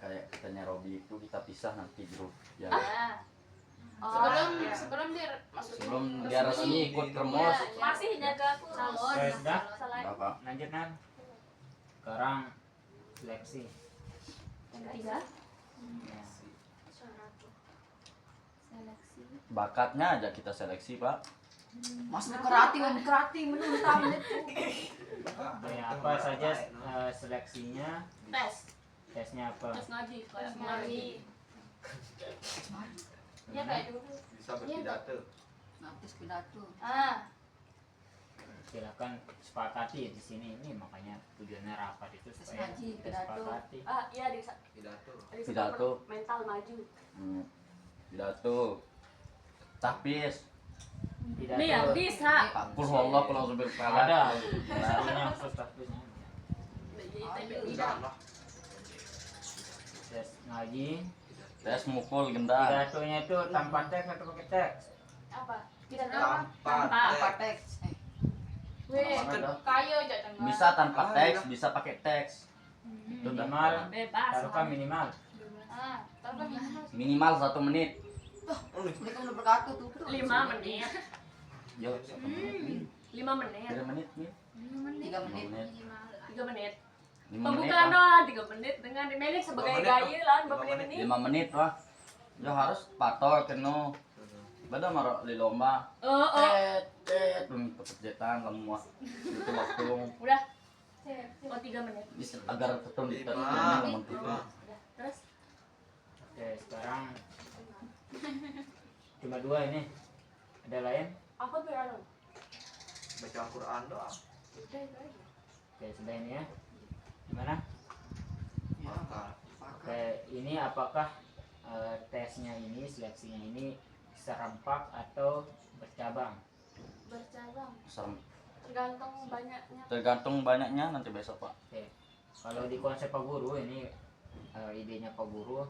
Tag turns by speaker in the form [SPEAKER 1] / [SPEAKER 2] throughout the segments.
[SPEAKER 1] kayak katanya Robi itu kita pisah nanti grup ya.
[SPEAKER 2] Sebelum dia masuk
[SPEAKER 1] Sebelum dia resmi ikut Kermos.
[SPEAKER 3] Masih jaga aku.
[SPEAKER 4] Sudah.
[SPEAKER 1] Apa?
[SPEAKER 4] Lanjut Nan. Sekarang seleksi.
[SPEAKER 3] Yang ketiga.
[SPEAKER 4] Ya.
[SPEAKER 3] Seleksi.
[SPEAKER 1] Bakatnya aja kita seleksi, Pak.
[SPEAKER 5] Mas kerati menurut tamu itu.
[SPEAKER 4] Ya, apa saja seleksinya?
[SPEAKER 2] tes
[SPEAKER 4] Tesnya apa?
[SPEAKER 2] ngaji kayak
[SPEAKER 3] Ngaji.
[SPEAKER 2] ya kayak dulu.
[SPEAKER 6] Bisa berpidato.
[SPEAKER 5] Nanti pidato.
[SPEAKER 4] Silakan sepakati di sini ini, makanya tujuannya rapat itu supaya
[SPEAKER 5] Ngaji,
[SPEAKER 4] kita
[SPEAKER 5] pidato.
[SPEAKER 4] sepakati.
[SPEAKER 3] Iya di
[SPEAKER 6] Pidato.
[SPEAKER 1] Pidato.
[SPEAKER 3] mental maju.
[SPEAKER 1] Pidato. Tahfiz.
[SPEAKER 4] Pidato.
[SPEAKER 3] Nih yang bisa.
[SPEAKER 1] Qul huwallahu qul a'udzu birabbil falaq.
[SPEAKER 4] Ada. Satunya khusus tahfiznya. Tes ngaji.
[SPEAKER 1] Tes mukul gendang.
[SPEAKER 4] Pidatonya itu tanpa teks atau pakai teks?
[SPEAKER 3] Apa? Tidak
[SPEAKER 5] Tanpa teks.
[SPEAKER 2] Weh, kayo aja tengah.
[SPEAKER 1] Bisa tanpa teks, bisa pakai teks. Itu udah.
[SPEAKER 4] Minimal.
[SPEAKER 3] bebas.
[SPEAKER 4] Taruhkan minimal.
[SPEAKER 2] Tahu kan
[SPEAKER 1] Minimal 1 menit.
[SPEAKER 5] Mereka udah berkata tuh.
[SPEAKER 3] 5 menit.
[SPEAKER 1] Yo, 1 menit.
[SPEAKER 3] 5 menit.
[SPEAKER 1] 3 menit nih.
[SPEAKER 5] 3 menit.
[SPEAKER 3] 3 menit.
[SPEAKER 1] 5 menit.
[SPEAKER 3] Pembukaan doang 3 menit dengan Meli sebagai gaya lah 5 menit ini.
[SPEAKER 1] 5 menit lah. Ya harus patok keno. Bada maro di lomba. Pekerjaan lama. Itu waktu
[SPEAKER 3] Udah. Oh 3 menit.
[SPEAKER 1] agar tetap di
[SPEAKER 3] Udah. Terus
[SPEAKER 4] Oke, sekarang cuma 2 ini. Ada lain?
[SPEAKER 3] apa tuh anu?
[SPEAKER 6] Baca Al-Quran doang.
[SPEAKER 3] Udah itu aja.
[SPEAKER 4] Oke, sudah ini ya. Gimana?
[SPEAKER 6] Maka
[SPEAKER 4] Oke, ini apakah tesnya ini, seleksinya ini serempak atau bercabang?
[SPEAKER 3] Bercabang.
[SPEAKER 1] Serem.
[SPEAKER 3] Tergantung banyaknya.
[SPEAKER 1] Nanti besok, Pak.
[SPEAKER 4] Oke, kalau di konsep Pak Guru ini idenya Pak Guru,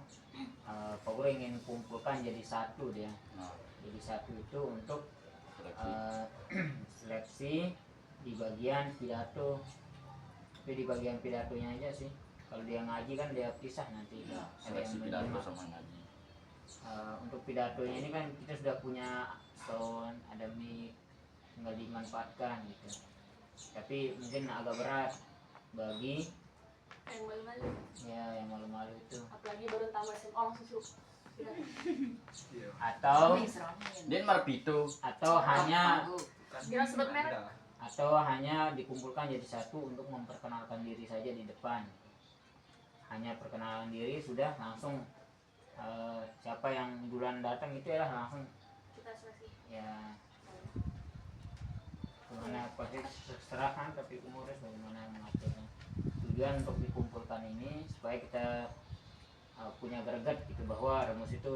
[SPEAKER 4] Pak Guru ingin kumpulkan jadi satu dia.
[SPEAKER 1] Nah,
[SPEAKER 4] Jadi satu itu untuk
[SPEAKER 1] seleksi.
[SPEAKER 4] seleksi di bagian pidato. Tapi di bagian pidatonya aja sih. Kalau dia ngaji kan dia pisah nanti.
[SPEAKER 1] Ya,
[SPEAKER 4] Ada yang
[SPEAKER 1] seleksi pidato
[SPEAKER 4] menyimak.
[SPEAKER 1] sama ngaji.
[SPEAKER 4] Untuk pidatonya ini kan kita sudah punya sound, ada mic, tinggal dimanfaatkan gitu. Tapi mungkin agak berat bagi
[SPEAKER 3] Yang malu-malu.
[SPEAKER 4] ya yang malu-malu itu.
[SPEAKER 3] Apalagi baru tamat SMA langsung suruh.
[SPEAKER 6] iya.
[SPEAKER 4] Atau
[SPEAKER 1] Dia marpitu.
[SPEAKER 4] hanya
[SPEAKER 3] Jangan sebut merek.
[SPEAKER 4] hanya dikumpulkan jadi satu untuk memperkenalkan diri saja di depan. Hanya perkenalan diri sudah langsung siapa yang duluan datang itu ya langsung
[SPEAKER 3] Kita seleksi.
[SPEAKER 4] ya gimana pasti terserah kan, tapi pengurus bagaimana mengaturnya. Tujuan untuk dikumpulkan ini supaya kita punya greget gitu bahwa Remus itu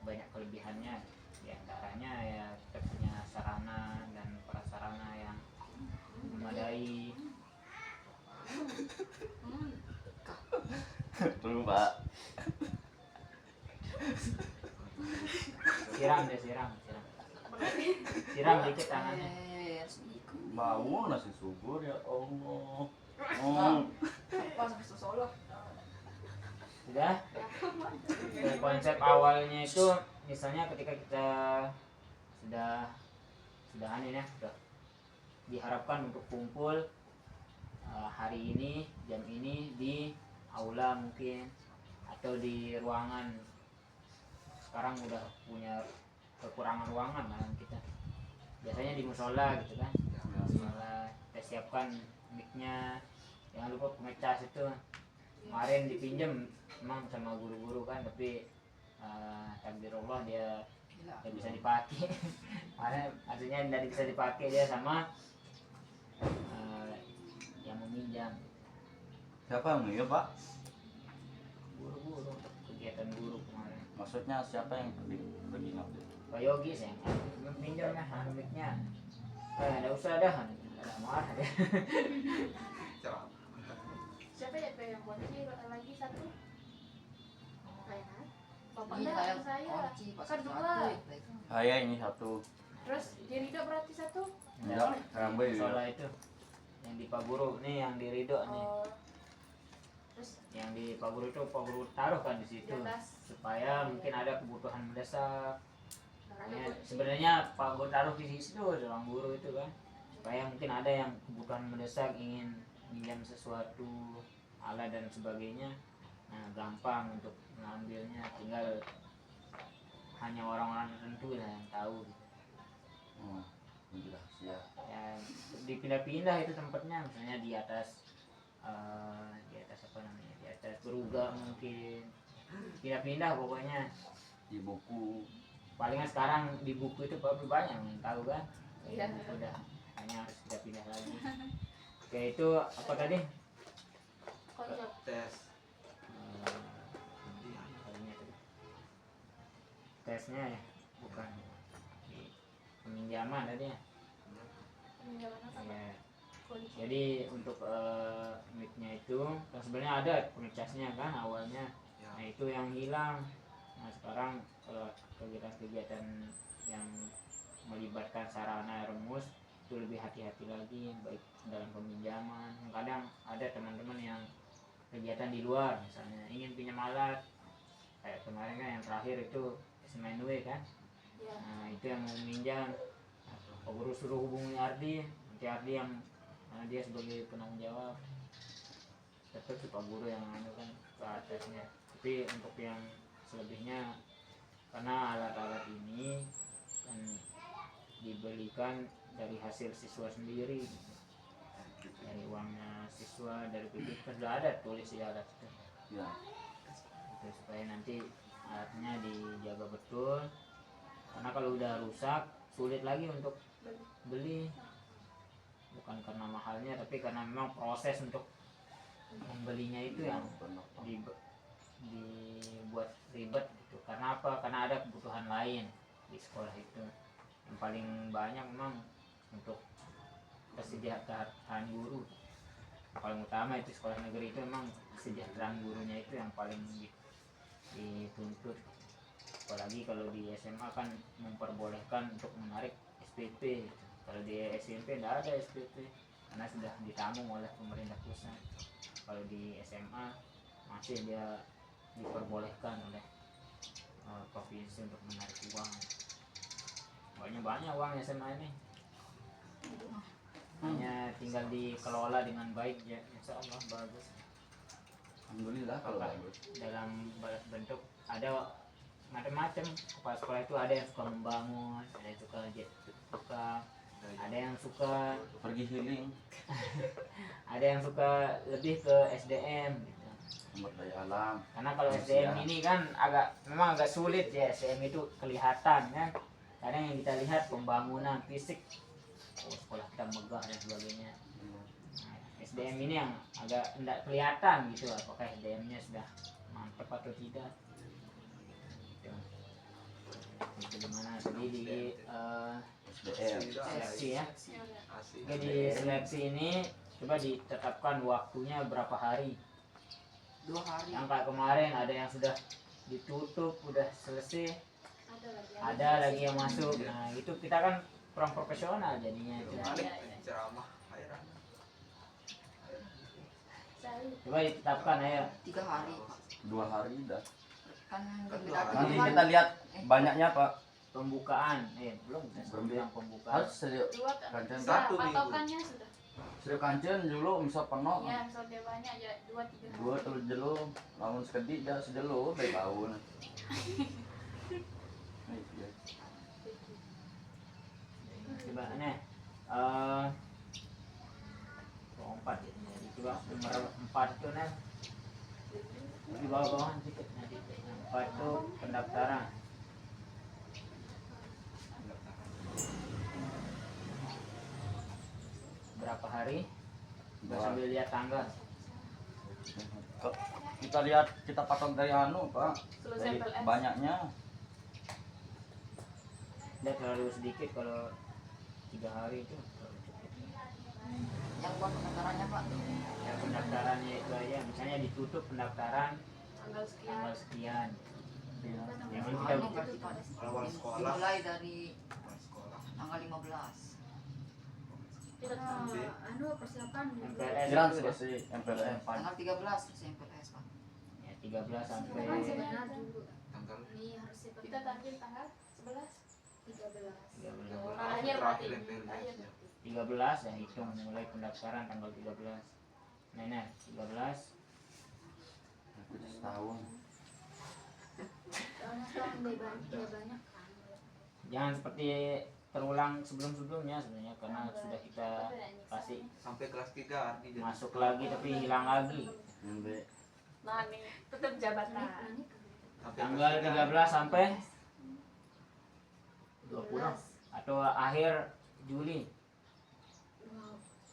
[SPEAKER 4] banyak kelebihannya. Di antaranya ya kita punya sarana dan prasarana yang memadai.
[SPEAKER 1] Terus, Pak.
[SPEAKER 4] Siram dikit tangannya.
[SPEAKER 1] Mau nasi subur ya Allah. Oh,
[SPEAKER 4] Sudah. Konsep awalnya itu misalnya ketika kita sudah aneh ya, sudah diharapkan untuk kumpul hari ini jam ini di aula mungkin atau di ruangan. Sekarang udah punya kekurangan ruangan lah kita. Biasanya di musola gitu kan. Musola kita siapkan mic-nya. Jangan lupa pemecah itu. Kemarin dipinjam emang sama guru-guru kan, tapi takdirullah dia nggak bisa dipakai. Artinya tidak bisa dipakai dia sama yang meminjam.
[SPEAKER 1] siapa yang iya, Pak?
[SPEAKER 4] Guru-guru kegiatan guru kemarin.
[SPEAKER 1] Maksudnya siapa yang pergi ngabdi?
[SPEAKER 4] Pak Yogi saya meminjam ya mic-nya. Nggak usah dah, nggak marah deh.
[SPEAKER 6] Cerah.
[SPEAKER 3] Siapa ya yang kunci lagi satu? Saya.
[SPEAKER 5] Ini
[SPEAKER 3] Bapaknya
[SPEAKER 5] saya
[SPEAKER 3] saya.
[SPEAKER 5] kan
[SPEAKER 3] Kedua.
[SPEAKER 1] Saya ini satu.
[SPEAKER 3] Terus Jerido berarti satu.
[SPEAKER 1] Enggak, Rambe
[SPEAKER 4] Soalnya itu yang di Pak Guru nih, yang di Ridho nih.
[SPEAKER 3] Oh,
[SPEAKER 2] Terus
[SPEAKER 4] Yang di Pak Guru itu Pak Guru taruh kan di
[SPEAKER 2] di
[SPEAKER 4] situ
[SPEAKER 2] atas
[SPEAKER 4] supaya mungkin ada kebutuhan mendesak.
[SPEAKER 2] ada
[SPEAKER 4] Makanya
[SPEAKER 2] kunci.
[SPEAKER 4] sebenarnya Pak Guru taruh di situ ruang guru itu kan supaya mungkin ada yang kebutuhan mendesak ingin minjam sesuatu alat dan sebagainya, nah gampang untuk mengambilnya, tinggal hanya orang-orang tertentu lah yang tahu gitu.
[SPEAKER 1] Oh, udah siap.
[SPEAKER 4] Ya dipindah-pindah itu tempatnya, misalnya di atas apa namanya, di atas beruga mungkin pindah-pindah pokoknya.
[SPEAKER 1] Di buku.
[SPEAKER 4] Palingan sekarang di buku itu banyak yang tahu kan.
[SPEAKER 2] Iya.
[SPEAKER 4] Udah hanya harus kita pindah lagi. Oke, itu apa tadi?
[SPEAKER 2] Konsep
[SPEAKER 6] Tes.
[SPEAKER 4] Kalinya tadi. Tesnya ya, bukan di peminjaman tadi ya.
[SPEAKER 2] peminjaman apa?
[SPEAKER 4] Ya,
[SPEAKER 2] Kunci.
[SPEAKER 4] jadi untuk mic-nya itu kan sebenarnya ada pengecasnya kan awalnya.
[SPEAKER 6] Ya.
[SPEAKER 4] Nah, itu yang hilang. Nah, sekarang kalau kegiatan-kegiatan yang melibatkan sarana rumus itu lebih hati-hati lagi baik dalam peminjaman. Kadang ada teman-teman yang kegiatan di luar misalnya ingin pinjam alat kayak kemarin kan yang terakhir itu SMNW kan.
[SPEAKER 2] Ya.
[SPEAKER 4] Nah, itu yang mau minjam. Nah, Pak Guru suruh hubungi Ardi, nanti Ardi yang dia sebagai penanggung jawab. Tetap si Pak Guru yang kan ke atasnya. Tapi untuk yang selebihnya karena alat-alat ini kan dibelikan dari hasil siswa sendiri, dari uangnya siswa, dari PPP kan sudah ada tulis di alat itu.
[SPEAKER 1] Ya.
[SPEAKER 4] Itu supaya nanti alatnya dijaga betul, karena kalau udah rusak sulit lagi untuk beli, bukan karena mahalnya tapi karena memang proses untuk membelinya itu yang dibuat ribet gitu. Karena apa? Karena ada kebutuhan lain di sekolah itu. Yang paling banyak memang untuk kesejahteraan guru. Paling utama itu sekolah negeri itu memang kesejahteraan gurunya itu yang paling dituntut. Apalagi kalau di SMA kan memperbolehkan untuk menarik SPP gitu. Kalau di SMP tidak ada SPP karena sudah ditanggung oleh pemerintah pusat. Kalau di SMA masih dia diperbolehkan oleh provinsi untuk menarik uang. Banyak uang SMA ini. Hanya tinggal dikelola dengan baik ya, insya Allah bagus.
[SPEAKER 1] Alhamdulillah kalau
[SPEAKER 4] Apa?
[SPEAKER 1] bagus.
[SPEAKER 4] Dalam bentuk ada macam-macam. Kepala sekolah itu ada yang suka membangun, ada yang suka ada yang suka
[SPEAKER 1] Pergi healing.
[SPEAKER 4] ada yang suka lebih ke SDM gitu.
[SPEAKER 1] Sumber daya alam.
[SPEAKER 4] Karena kalau
[SPEAKER 1] Manusia.
[SPEAKER 4] SDM ini kan memang agak sulit ya. SDM itu kelihatan kan. Kadang yang kita lihat pembangunan fisik, sekolah kita megah dan sebagainya. Nah, SDM ini yang agak tidak kelihatan gitu, apakah SDM-nya sudah mantap atau tidak. Itu gimana tadi di
[SPEAKER 1] SDM.
[SPEAKER 4] seleksi ya.
[SPEAKER 6] Asik.
[SPEAKER 4] Oke, di seleksi ini coba ditetapkan waktunya berapa hari.
[SPEAKER 5] 2 hari.
[SPEAKER 4] Yang kayak kemarin ada yang sudah ditutup, udah selesai,
[SPEAKER 2] Ada lagi
[SPEAKER 4] ada lagi yang masuk. Nah itu kita kan kurang profesional jadinya itu.
[SPEAKER 6] Balik ceramah airan.
[SPEAKER 4] Coba ditetapkan ayo.
[SPEAKER 5] 3 hari, Pak.
[SPEAKER 1] 2 hari dah.
[SPEAKER 5] Kan
[SPEAKER 6] Kan
[SPEAKER 5] dibilangin
[SPEAKER 1] Nanti
[SPEAKER 5] kan.
[SPEAKER 1] kita lihat banyaknya Pak.
[SPEAKER 4] Pembukaan, belum
[SPEAKER 1] Belum,
[SPEAKER 4] yang
[SPEAKER 1] ya.
[SPEAKER 4] pembukaan.
[SPEAKER 1] Harus serius.
[SPEAKER 2] dua
[SPEAKER 1] Kancen.
[SPEAKER 6] Satu minggu.
[SPEAKER 2] patokannya sudah.
[SPEAKER 1] Serius kancen dulu misal penuh.
[SPEAKER 2] Ya, misalnya banyak ya 2-3
[SPEAKER 1] Dua terus jelo, lamun sekedi dah sejelo dari tahun. Iya.
[SPEAKER 4] Coba nih, empat ya. Jadi coba nomor 4 itu nih di bawah-bawahan sedikit nanti. 4 itu pendaftaran. Berapa hari? Kita sambil lihat tanggal.
[SPEAKER 1] Kita lihat, kita patok dari anu Pak, dari
[SPEAKER 2] Selesai PLS.
[SPEAKER 1] banyaknya.
[SPEAKER 4] Dia terlalu sedikit kalau 3 hari itu terlalu cukup.
[SPEAKER 5] Yang buat pendaftarannya, Pak.
[SPEAKER 4] Ya pendaftarannya itu aja, misalnya ditutup pendaftaran
[SPEAKER 2] Tanggal sekian.
[SPEAKER 4] tanggal sekian.
[SPEAKER 1] Iya.
[SPEAKER 4] Yang
[SPEAKER 5] Anu
[SPEAKER 4] kita
[SPEAKER 5] berarti, Pak.
[SPEAKER 6] Awal sekolah.
[SPEAKER 5] Dimulai dari
[SPEAKER 6] Sekolah.
[SPEAKER 5] tanggal 15.
[SPEAKER 2] Tidak
[SPEAKER 6] Nanti.
[SPEAKER 2] anu persiapan
[SPEAKER 4] MPLS
[SPEAKER 1] Jiran
[SPEAKER 4] itu
[SPEAKER 1] selesai MPLS
[SPEAKER 5] Tanggal 13 selesai MPLS Pak.
[SPEAKER 4] ya 13 sampai
[SPEAKER 2] Sebenarnya
[SPEAKER 6] Tanggal
[SPEAKER 2] ini harus kita tampil tanggal 11 13
[SPEAKER 4] 13.
[SPEAKER 2] akhir
[SPEAKER 6] terakhir
[SPEAKER 2] berarti
[SPEAKER 6] MPLS
[SPEAKER 2] akhir
[SPEAKER 6] ya.
[SPEAKER 4] 13 ya hitung mulai pendaftaran tanggal 13. Nah, 13
[SPEAKER 1] aku setahun.
[SPEAKER 2] soalnya sekarang dia banyak kan
[SPEAKER 4] jangan seperti terulang sebelum-sebelumnya sebenarnya karena sudah kita kasih
[SPEAKER 6] Sampai kelas 3 Ardi jadi
[SPEAKER 4] masuk lagi tapi hilang lagi.
[SPEAKER 1] Nembe.
[SPEAKER 3] Nah nih, tetap jabatan.
[SPEAKER 6] sampai
[SPEAKER 4] Tanggal
[SPEAKER 6] kelas
[SPEAKER 4] 13 sampai 20 atau akhir Juli.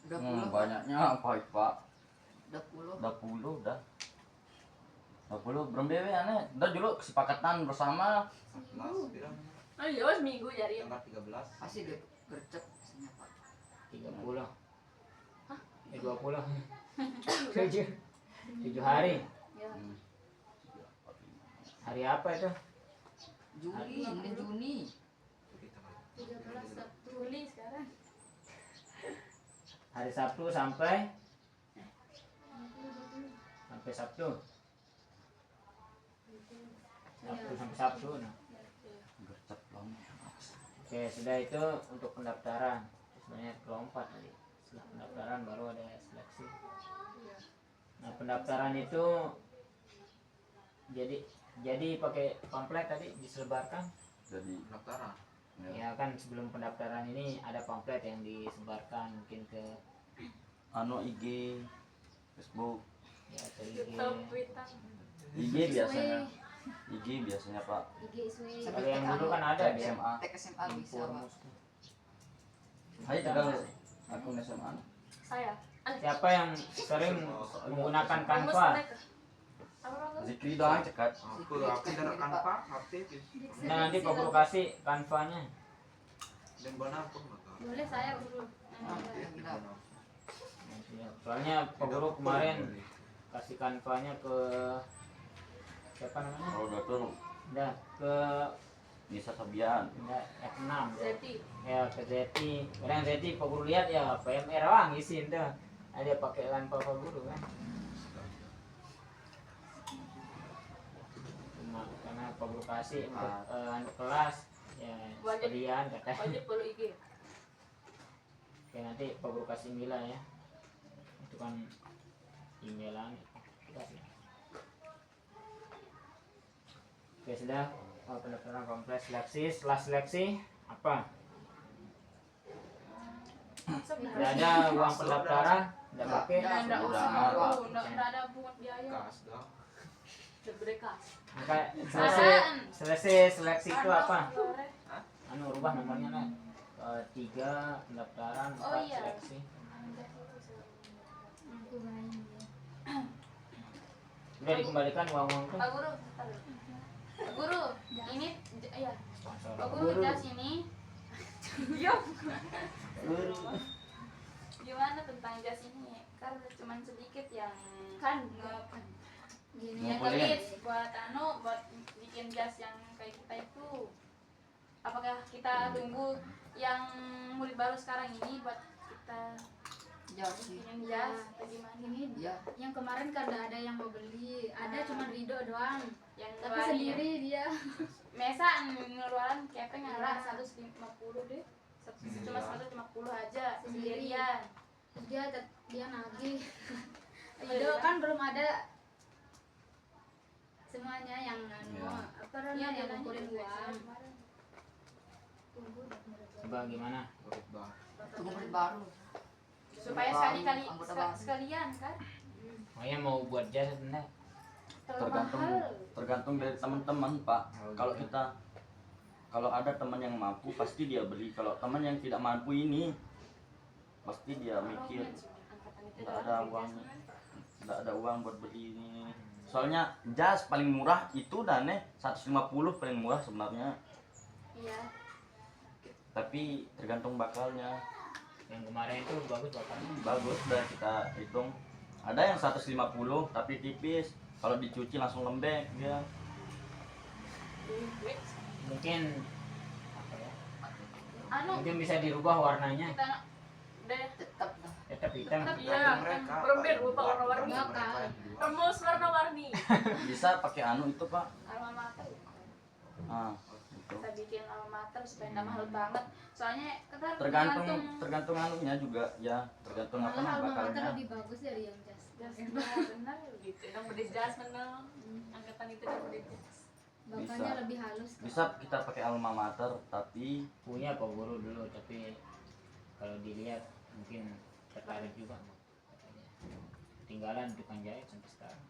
[SPEAKER 5] 20
[SPEAKER 1] Banyaknya apa Pak?
[SPEAKER 5] 20.
[SPEAKER 1] Udah 10 udah. 20 belum BW aneh. Udah dulu kesepakatan bersama
[SPEAKER 6] 14 bilang
[SPEAKER 3] Oh iya, seminggu jadi.
[SPEAKER 6] tanggal 13
[SPEAKER 5] Pasti gercep isinya Pak.
[SPEAKER 4] 30. 20. 7 hari.
[SPEAKER 2] ya
[SPEAKER 4] Hari apa itu?
[SPEAKER 5] Juli, ini Juni.
[SPEAKER 6] Jadi tanggal
[SPEAKER 2] 13 Juli sekarang
[SPEAKER 4] Hari Sabtu sampai Sabtu. Sabtu sampai Sabtu. Nah.
[SPEAKER 1] gercep lama.
[SPEAKER 4] Oke, sudah itu untuk pendaftaran. Sebenarnya kelompat tadi. Setelah pendaftaran baru ada seleksi. Nah, pendaftaran itu jadi pakai pamflet tadi disebarkan.
[SPEAKER 1] Jadi
[SPEAKER 6] pendaftaran.
[SPEAKER 4] Ya kan sebelum pendaftaran ini ada pamflet yang disebarkan mungkin ke
[SPEAKER 1] anu IG, Facebook,
[SPEAKER 4] ya ke IG.
[SPEAKER 3] YouTube, Twitter.
[SPEAKER 1] IG biasanya. IG biasanya Pak.
[SPEAKER 4] Kalau yang dulu kan ada
[SPEAKER 1] Cek
[SPEAKER 4] di
[SPEAKER 1] SMA.
[SPEAKER 5] Tek SMA bisa Pak.
[SPEAKER 1] Hai tegal akun SMA.
[SPEAKER 3] Saya.
[SPEAKER 4] Siapa yang sering menggunakan
[SPEAKER 3] Rumus
[SPEAKER 4] Canva?
[SPEAKER 3] mereka. Apa orang
[SPEAKER 1] Zikri doang cekat.
[SPEAKER 6] Apa tidak kanva aktif
[SPEAKER 4] Nah, nanti Pak Guru kasih Canva-nya.
[SPEAKER 6] dan benar pun maka.
[SPEAKER 2] boleh saya dulu
[SPEAKER 4] Soalnya Pak Guru kemarin kasih Canva-nya ke siapa namanya?
[SPEAKER 1] Kalau dokter
[SPEAKER 4] Udah ke
[SPEAKER 1] Nisa Sabian.
[SPEAKER 4] F6.
[SPEAKER 2] Zeti
[SPEAKER 4] Ya ke Zeti. Kadang Zeti Pak Guru lihat ya PMR doang isiin tuh. Ada pakai Canva Pak Guru kan. Cuma karena Pak Guru kasih untuk kelas ya
[SPEAKER 3] Wajib.
[SPEAKER 4] sekalian katanya.
[SPEAKER 3] wajib perlu IG.
[SPEAKER 4] Oke, nanti Pak Guru kasih Mila ya. Itu kan emailan. Oke, sudah. Pendaftaran kompleks seleksi. Setelah seleksi apa? Tidak ada uang pendaftaran, tidak pakai.
[SPEAKER 2] enggak usah
[SPEAKER 1] Udah,
[SPEAKER 2] enggak ada pungut biaya
[SPEAKER 6] Kas dong.
[SPEAKER 3] Berbekas.
[SPEAKER 4] Maka selesai seleksi itu apa?
[SPEAKER 6] Hah?
[SPEAKER 4] Anu rubah nomornya lah. 3 pendaftaran, 4
[SPEAKER 2] Oh, iya.
[SPEAKER 4] seleksi. Udah dikembalikan uang-uang tuh.
[SPEAKER 2] Pak Guru bentar dulu. Pak Guru ini ya
[SPEAKER 4] Sponsor.
[SPEAKER 2] Pak Guru jas ini gimana tentang jas ini kan cuma sedikit yang
[SPEAKER 3] Kan
[SPEAKER 2] yang
[SPEAKER 1] Ngumpulin.
[SPEAKER 2] ngelit buat buat bikin jas yang kayak kita itu apakah kita tunggu yang murid baru sekarang ini buat kita
[SPEAKER 5] Jauh sih.
[SPEAKER 2] bikin jas atau gimana
[SPEAKER 7] Ini
[SPEAKER 5] Ya,
[SPEAKER 7] yang kemarin kan ada yang mau beli, ada cuma Rido doang.
[SPEAKER 2] yang
[SPEAKER 7] Tapi
[SPEAKER 2] ngeluarin
[SPEAKER 7] sendiri dia.
[SPEAKER 2] mesa ngeluaran kepeng lah 150 deh cuma 150 aja sendirian
[SPEAKER 7] Terus dia nagih. Rido kan belum ada semuanya yang
[SPEAKER 1] Iya.
[SPEAKER 7] apa namanya yang ngumpulin uang.
[SPEAKER 2] tunggu
[SPEAKER 4] Coba gimana?
[SPEAKER 6] Murid baru.
[SPEAKER 5] tunggu murid baru.
[SPEAKER 2] supaya
[SPEAKER 5] Baru,
[SPEAKER 2] sekali-kali
[SPEAKER 5] anggota baru.
[SPEAKER 2] sekalian kan
[SPEAKER 4] Pokoknya mau buat jas enggak?
[SPEAKER 2] terlalu
[SPEAKER 1] Tergantung
[SPEAKER 2] mahal
[SPEAKER 1] tergantung dari teman-teman Pak. Kalau kita kalau ada teman yang mampu pasti dia beli. Kalau teman yang tidak mampu ini pasti dia mikir tidak ada uang, tidak ada uang buat beli ini. Soalnya jas paling murah itu dane 150 paling murah sebenarnya.
[SPEAKER 2] iya
[SPEAKER 1] Tapi tergantung bakalnya.
[SPEAKER 4] Yang kemarin itu bagus bakalnya.
[SPEAKER 1] Bagus udah kita hitung. Ada yang 150 tapi tipis. Kalau dicuci langsung lembek dia.
[SPEAKER 4] Mungkin apa ya?
[SPEAKER 2] anu
[SPEAKER 4] Mungkin bisa dirubah warnanya.
[SPEAKER 2] kita deh
[SPEAKER 5] Tetap lah.
[SPEAKER 4] Tetap tetap hitam.
[SPEAKER 3] Iya,
[SPEAKER 6] mereka
[SPEAKER 3] berbeda
[SPEAKER 6] Pak,
[SPEAKER 3] rupa warna-warni.
[SPEAKER 6] mereka yang di luar.
[SPEAKER 3] Remus warna-warni.
[SPEAKER 1] Bisa pakai anu itu Pak.
[SPEAKER 2] alma mater ya.
[SPEAKER 1] Ah, itu.
[SPEAKER 2] Kita bikin alma mater supaya nggak mahal banget. Soalnya kita
[SPEAKER 1] Tergantung anunya juga ya, tergantung apa
[SPEAKER 7] Malah alma mater
[SPEAKER 1] bakalnya.
[SPEAKER 7] lebih bagus dari yang jas.
[SPEAKER 2] benar
[SPEAKER 3] Gitu, yang berdis jas menang. Angkatan itu yang berdis jas.
[SPEAKER 7] Bakalnya lebih halus. kok.
[SPEAKER 1] Bisa kita pakai alma mater tapi
[SPEAKER 4] Punya Pak Guru dulu, tapi kalau dilihat mungkin tertarik juga katanya. Ketinggalan tukang jahit sampai sekarang.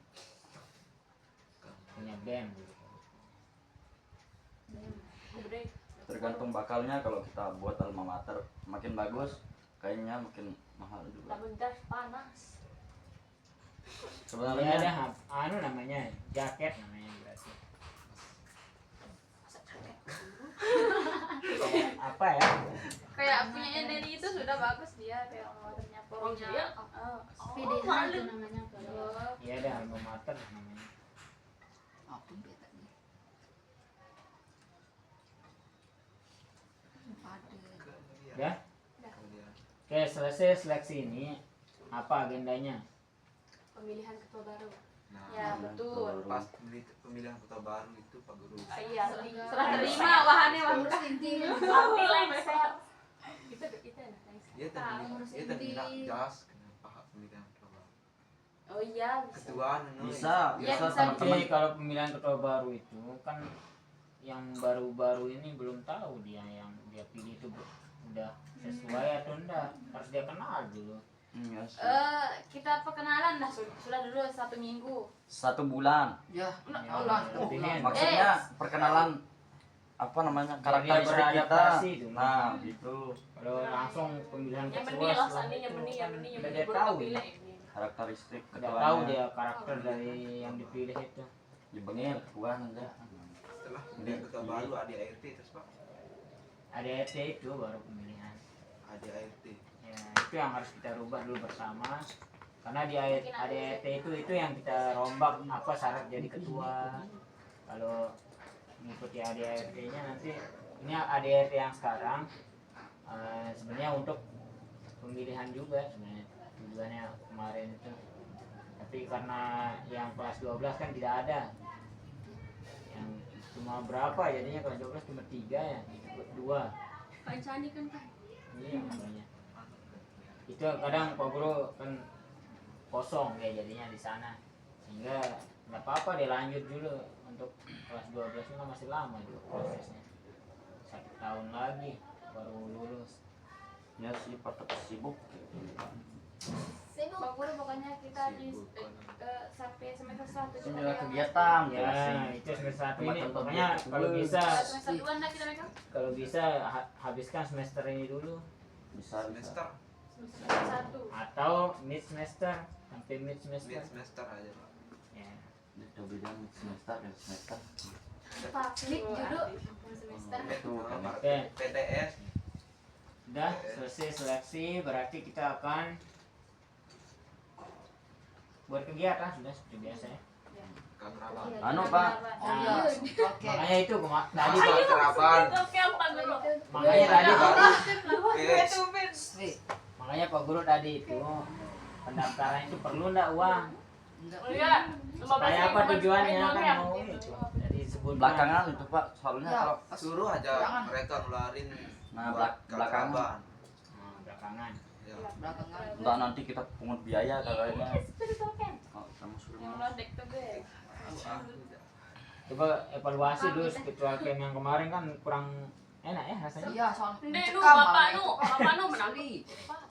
[SPEAKER 4] Punya band dulu.
[SPEAKER 3] Gede.
[SPEAKER 1] tergantung bakalnya. Kalau kita buat alma mater makin bagus, kayaknya makin mahal juga.
[SPEAKER 3] Tabung jas panas.
[SPEAKER 4] Ini
[SPEAKER 1] Sebenarnya
[SPEAKER 4] ada anu namanya jaket namanya berarti. Kayak apa ya?
[SPEAKER 2] kayak punya Neni itu sudah bagus dia kayak alma maternya
[SPEAKER 3] Oh,
[SPEAKER 2] pokoknya.
[SPEAKER 3] iya?
[SPEAKER 7] PDH itu namanya kalau
[SPEAKER 4] Iya ada alma mater namanya.
[SPEAKER 5] Apa beta nih? Ada.
[SPEAKER 6] Kemudian-
[SPEAKER 4] Ya?
[SPEAKER 6] kemudian
[SPEAKER 4] Oke, selesai seleksi ini apa agendanya?
[SPEAKER 3] Pemilihan ketua baru.
[SPEAKER 6] nah
[SPEAKER 2] Ya betul.
[SPEAKER 6] pas pemilihan ketua baru itu Pak Guru
[SPEAKER 3] Iya,
[SPEAKER 2] Serah terima wahannya bang.
[SPEAKER 7] ngurus inti.
[SPEAKER 3] Api lengser. Itu enak.
[SPEAKER 6] dia
[SPEAKER 7] ngurus
[SPEAKER 6] dia terminat
[SPEAKER 7] inti.
[SPEAKER 6] jas kenapa pemilihan ketua baru
[SPEAKER 2] Oh iya bisa.
[SPEAKER 6] ketua anu
[SPEAKER 1] bisa
[SPEAKER 2] Ya,
[SPEAKER 1] bisa
[SPEAKER 2] bisa
[SPEAKER 1] teman-teman.
[SPEAKER 4] Jadi kalau pemilihan ketua baru itu kan yang baru-baru ini belum tahu dia yang dia pilih itu udah sesuai atau enggak, harus dia kenal dulu.
[SPEAKER 1] Iya sih.
[SPEAKER 2] Kita perkenalan dah sudah dulu 1 minggu.
[SPEAKER 1] 1 bulan.
[SPEAKER 5] Ya,
[SPEAKER 4] Ya,
[SPEAKER 5] Allah.
[SPEAKER 4] intinya
[SPEAKER 1] Maksudnya perkenalan apa namanya karakteristik kita.
[SPEAKER 4] beradaptasi dulu.
[SPEAKER 1] Nah, gitu.
[SPEAKER 4] Kalau langsung pemilihan
[SPEAKER 3] Yang
[SPEAKER 4] ketua
[SPEAKER 3] benih lah,
[SPEAKER 4] setelah
[SPEAKER 3] Sani, yang
[SPEAKER 4] itu
[SPEAKER 3] benih,
[SPEAKER 4] kan
[SPEAKER 3] yang benih, yang
[SPEAKER 4] udah
[SPEAKER 3] benih
[SPEAKER 4] dia
[SPEAKER 3] baru
[SPEAKER 4] tahu
[SPEAKER 3] kepilih
[SPEAKER 4] ya.
[SPEAKER 3] ini.
[SPEAKER 1] Karakteristik
[SPEAKER 4] Udah tahu
[SPEAKER 1] ketuanya.
[SPEAKER 4] dia karakter dari yang dipilih itu.
[SPEAKER 1] Dibengil ketua enggak.
[SPEAKER 6] setelah pemilihan ketua baru ADART terus Pak
[SPEAKER 4] ADRT itu baru pemilihan.
[SPEAKER 6] ADART
[SPEAKER 4] Ya, itu yang harus kita rubah dulu bersama. Karena di ADRT itu yang kita rombak apa syarat jadi ketua. Kalau mengikuti ADRT-nya nanti ini ADRT yang sekarang sebenarnya untuk pemilihan juga sebenarnya tujuannya kemarin itu. Tapi karena yang kelas 12 kan tidak ada. Yang cuma berapa jadinya kelas 12 cuma 3 ya, 2.
[SPEAKER 3] Pak Cani kan Pak.
[SPEAKER 4] Iya makanya. Itu kadang Pak Guru kan kosong ya jadinya di sana, sehingga nggak apa-apa dia lanjut dulu untuk kelas 12 itu kan masih lama juga prosesnya, 1 tahun lagi baru lulus.
[SPEAKER 1] Ya sih tetap sibuk.
[SPEAKER 2] Pak Guru pokoknya kita di sampai semester 1
[SPEAKER 1] Ini
[SPEAKER 2] juga
[SPEAKER 1] adalah
[SPEAKER 2] yang-
[SPEAKER 1] kegiatan
[SPEAKER 4] Ya itu semester 1 ini
[SPEAKER 1] Teman-teman
[SPEAKER 4] pokoknya
[SPEAKER 1] itu
[SPEAKER 4] kalau
[SPEAKER 1] dulu.
[SPEAKER 4] bisa
[SPEAKER 2] semester 2 dah kita megang.
[SPEAKER 4] habiskan semester ini dulu
[SPEAKER 1] Bisa
[SPEAKER 6] semester
[SPEAKER 2] Semester 1.
[SPEAKER 4] atau mid semester sampai mid semester.
[SPEAKER 6] mid semester aja Pak
[SPEAKER 4] Ya.
[SPEAKER 1] Itu beda semester dan semester.
[SPEAKER 2] Pak, klik dulu semester.
[SPEAKER 1] Itu kan.
[SPEAKER 4] Oke.
[SPEAKER 6] PTS
[SPEAKER 4] Udah selesai seleksi, berarti kita akan buat kegiatan sudah seperti biasa ya.
[SPEAKER 6] Kakraban
[SPEAKER 1] Anu, Pak.
[SPEAKER 5] Oh iya, oke.
[SPEAKER 4] Makanya itu tadi
[SPEAKER 6] Kakraban
[SPEAKER 3] Oke, Pak Guru.
[SPEAKER 4] makanya tadi
[SPEAKER 5] Sri.
[SPEAKER 4] makanya Pak Guru tadi itu pendaftaran itu perlu ndak uang?
[SPEAKER 5] Enggak.
[SPEAKER 3] Oh iya,
[SPEAKER 4] Supaya apa tujuannya kan
[SPEAKER 3] ya?
[SPEAKER 4] mau itu. Jadi sebut
[SPEAKER 1] Belakangan itu Pak, soalnya
[SPEAKER 5] Ya,
[SPEAKER 1] kalau
[SPEAKER 5] pas
[SPEAKER 6] suruh aja
[SPEAKER 5] Jangan.
[SPEAKER 6] mereka nularin
[SPEAKER 1] Nah,
[SPEAKER 6] buat
[SPEAKER 1] belakangan.
[SPEAKER 6] Kakraban.
[SPEAKER 4] belakangan.
[SPEAKER 6] Ya.
[SPEAKER 5] belakangan.
[SPEAKER 1] entah nanti kita pungut biaya kayaknya.
[SPEAKER 3] Spiritual camp.
[SPEAKER 1] Oh, kamu suruh
[SPEAKER 2] Yang
[SPEAKER 1] Mas.
[SPEAKER 2] lodek tuh gue.
[SPEAKER 4] Coba evaluasi dulu spiritual camp yang kemarin kan kurang enak ya rasanya.
[SPEAKER 5] Iya, soal
[SPEAKER 3] Ndek nu,
[SPEAKER 5] mencekam
[SPEAKER 3] Bapak
[SPEAKER 5] malah
[SPEAKER 3] nu,
[SPEAKER 5] itu.
[SPEAKER 3] Bapak nu menang.
[SPEAKER 5] Sri.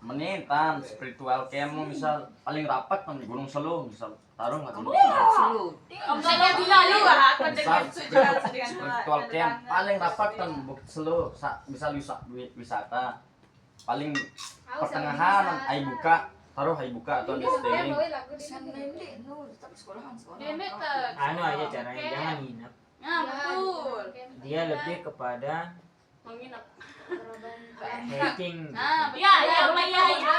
[SPEAKER 1] Menitan spiritual camp misal paling rapat kan di Gunung Selu misal taruh lah Gunung
[SPEAKER 5] Selu.
[SPEAKER 1] Selu.
[SPEAKER 3] Om Solo bilang lu aku dengan
[SPEAKER 1] Spiritual camp paling rapat kan Bukit Selu misal wisata paling pertengahan ai buka taruh ai buka atau di staying.
[SPEAKER 5] Sen nenek nu, tapi sekolahan
[SPEAKER 2] Dia
[SPEAKER 5] sekolah.
[SPEAKER 2] meter.
[SPEAKER 4] Anu aja caranya
[SPEAKER 2] Oke.
[SPEAKER 4] jangan nginep.
[SPEAKER 2] Nah, betul.
[SPEAKER 4] Dia lebih kepada
[SPEAKER 3] menginap.
[SPEAKER 4] hiking.
[SPEAKER 2] Nah,
[SPEAKER 3] Iya, iya,
[SPEAKER 2] betul.
[SPEAKER 3] iya, iya.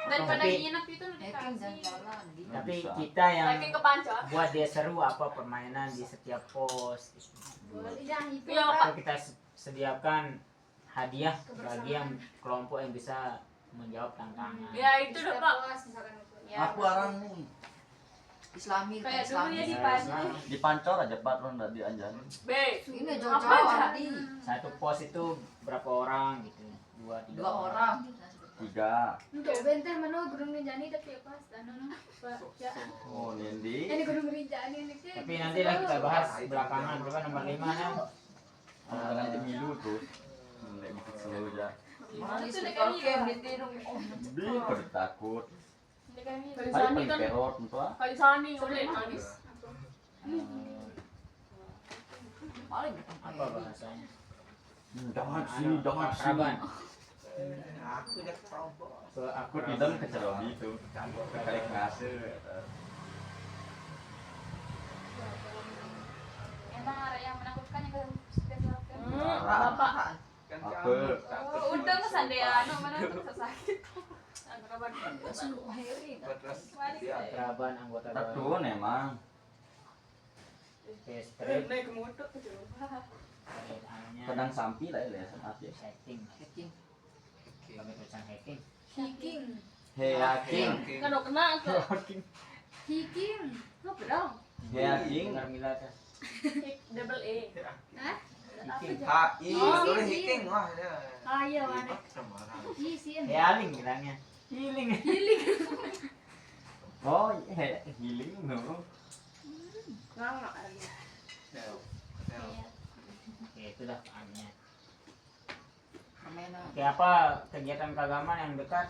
[SPEAKER 2] Daripada
[SPEAKER 4] Tapi-
[SPEAKER 2] nginep itu
[SPEAKER 5] Hiking
[SPEAKER 2] dikasih.
[SPEAKER 5] jalan-jalan gitu.
[SPEAKER 4] Tapi
[SPEAKER 1] Bisa.
[SPEAKER 4] kita yang
[SPEAKER 3] Lagi ke Panca.
[SPEAKER 4] buat dia seru apa permainan di setiap pos.
[SPEAKER 7] itu
[SPEAKER 3] Iya,
[SPEAKER 4] Atau kita sediakan hadiah bagi yang kelompok yang bisa menjawab tantangan.
[SPEAKER 3] Ya itu udah Pak.
[SPEAKER 7] puas misalkan itu.
[SPEAKER 2] Ya,
[SPEAKER 1] Aku aran nih
[SPEAKER 5] Islami
[SPEAKER 2] kayak dulu
[SPEAKER 5] Islami.
[SPEAKER 2] ya di
[SPEAKER 4] Saya
[SPEAKER 2] Panji.
[SPEAKER 4] Islam.
[SPEAKER 1] dipancor aja Pak Ron di Anjan.
[SPEAKER 3] B.
[SPEAKER 5] Ini
[SPEAKER 3] Apa
[SPEAKER 5] jauh-jauh
[SPEAKER 3] aja?
[SPEAKER 5] Andi.
[SPEAKER 4] Satu pos itu berapa orang gitu? Tiga
[SPEAKER 5] Dua orang.
[SPEAKER 1] 3.
[SPEAKER 7] Untuk benteng mana Gunung Rinjani tapi apa? Anu Pak. Ya.
[SPEAKER 1] Oh Nindi.
[SPEAKER 7] Ini Gunung Rinjani ini sih.
[SPEAKER 4] Tapi nanti lah kita bahas belakangan. Coba nomor 5 nya.
[SPEAKER 1] Jangan pemilu terus. Nek bisa selalu aja.
[SPEAKER 5] Mana
[SPEAKER 2] Itu
[SPEAKER 5] istri
[SPEAKER 2] dekat
[SPEAKER 5] kalau
[SPEAKER 2] ini,
[SPEAKER 5] kem
[SPEAKER 2] Pak.
[SPEAKER 5] di tidur. Oh,
[SPEAKER 1] Di pada takut.
[SPEAKER 2] Ini kami.
[SPEAKER 3] Kayu
[SPEAKER 1] Hari
[SPEAKER 3] Sani
[SPEAKER 1] paling
[SPEAKER 3] kan.
[SPEAKER 1] teror tentu ah.
[SPEAKER 3] Kayu Sani udah manis.
[SPEAKER 5] paling
[SPEAKER 4] Apa bahasanya?
[SPEAKER 1] Jangan sini, jangan sini.
[SPEAKER 4] Keakraban.
[SPEAKER 6] Aku udah keroboh.
[SPEAKER 1] Aku tidak kecewa itu. Kali ngasih.
[SPEAKER 2] Emang ada yang menakutkan yang sudah dilakukan.
[SPEAKER 3] Bapak.
[SPEAKER 6] Kan
[SPEAKER 1] Apa?
[SPEAKER 6] kamu
[SPEAKER 2] Oh, udah nggak sandean, mana tuh sakit. Anu kabar.
[SPEAKER 6] terus dia
[SPEAKER 4] Keakraban anggota
[SPEAKER 1] Satu
[SPEAKER 4] baru.
[SPEAKER 1] emang.
[SPEAKER 4] Oke, spread.
[SPEAKER 3] Naik ke motor tuh.
[SPEAKER 4] Anunya
[SPEAKER 1] Kadang sampi lah ya hati.
[SPEAKER 4] hacking.
[SPEAKER 5] kecing.
[SPEAKER 4] Pakai tulisan hacking.
[SPEAKER 7] Hiking.
[SPEAKER 1] Heyaking.
[SPEAKER 3] Kan udah kena tuh.
[SPEAKER 7] Hiking.
[SPEAKER 3] Apa dong?
[SPEAKER 1] Heyaking.
[SPEAKER 4] Dengar Mila tuh.
[SPEAKER 3] Double E.
[SPEAKER 7] Hah?
[SPEAKER 4] Hacking.
[SPEAKER 6] HI
[SPEAKER 7] Oh,
[SPEAKER 6] boleh
[SPEAKER 7] iya.
[SPEAKER 6] hiking wah ya.
[SPEAKER 7] Ah iya mana?
[SPEAKER 6] Sembarang.
[SPEAKER 7] Isian.
[SPEAKER 4] Healing bilangnya. Healing.
[SPEAKER 1] Oh, healing no.
[SPEAKER 3] Nggak lagi.
[SPEAKER 6] Nel. Nel.
[SPEAKER 4] Oke, itulah anunya.
[SPEAKER 5] Permainan.
[SPEAKER 4] Oke, apa kegiatan keagamaan yang dekat?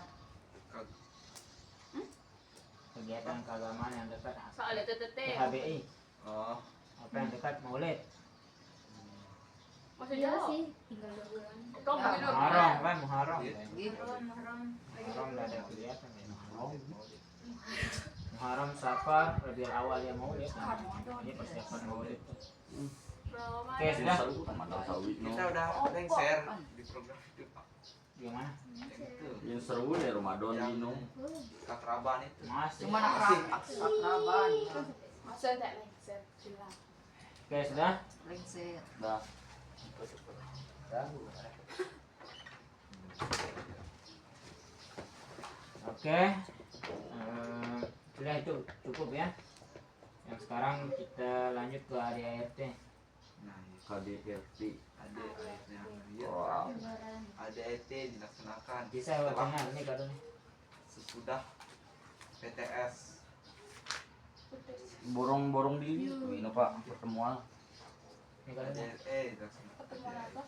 [SPEAKER 4] Kegiatan keagamaan yang dekat.
[SPEAKER 3] Soalnya TTT.
[SPEAKER 4] PHBI.
[SPEAKER 6] Oh,
[SPEAKER 4] Apa yang dekat? Maulid.
[SPEAKER 3] Masih
[SPEAKER 7] Iya
[SPEAKER 3] jauh.
[SPEAKER 7] sih. Tinggal 2 bulan.
[SPEAKER 3] Kamu
[SPEAKER 5] Ya,
[SPEAKER 3] hidup.
[SPEAKER 4] Muharram kan, Muharram.
[SPEAKER 6] Iya.
[SPEAKER 5] Gitu.
[SPEAKER 7] Mahram.
[SPEAKER 4] Muharram nggak ada kegiatan ya. Muharram Safar, Rabiul Awal ya Maulid. Ini persiapan Maulid. Oke, sudah.
[SPEAKER 6] kita udah lengser di program itu Pak.
[SPEAKER 4] Gimana?
[SPEAKER 6] Yang itu.
[SPEAKER 1] Yang seru ya Ramadan
[SPEAKER 6] Yang
[SPEAKER 1] Dino.
[SPEAKER 6] Katraban itu.
[SPEAKER 4] Masih.
[SPEAKER 5] Cuma akraban.
[SPEAKER 2] Maksudnya tak lengser, jelas.
[SPEAKER 4] Oke, sudah.
[SPEAKER 5] Lengser.
[SPEAKER 1] Dah.
[SPEAKER 4] Oke. Sudah itu cukup ya. Yang sekarang kita lanjut ke ADART.
[SPEAKER 6] Nah, iya.
[SPEAKER 1] KDRT.
[SPEAKER 6] ada ayatnya. Iya.
[SPEAKER 1] Wow.
[SPEAKER 6] Ada IT dilaksanakan
[SPEAKER 4] Bisa wacana ini kado nih.
[SPEAKER 6] sesudah PTS.
[SPEAKER 1] Borong-borong di ini Pak pertemuan.
[SPEAKER 4] Ini kado nih.
[SPEAKER 6] Dilaksanakan.
[SPEAKER 2] Pertemuan apa?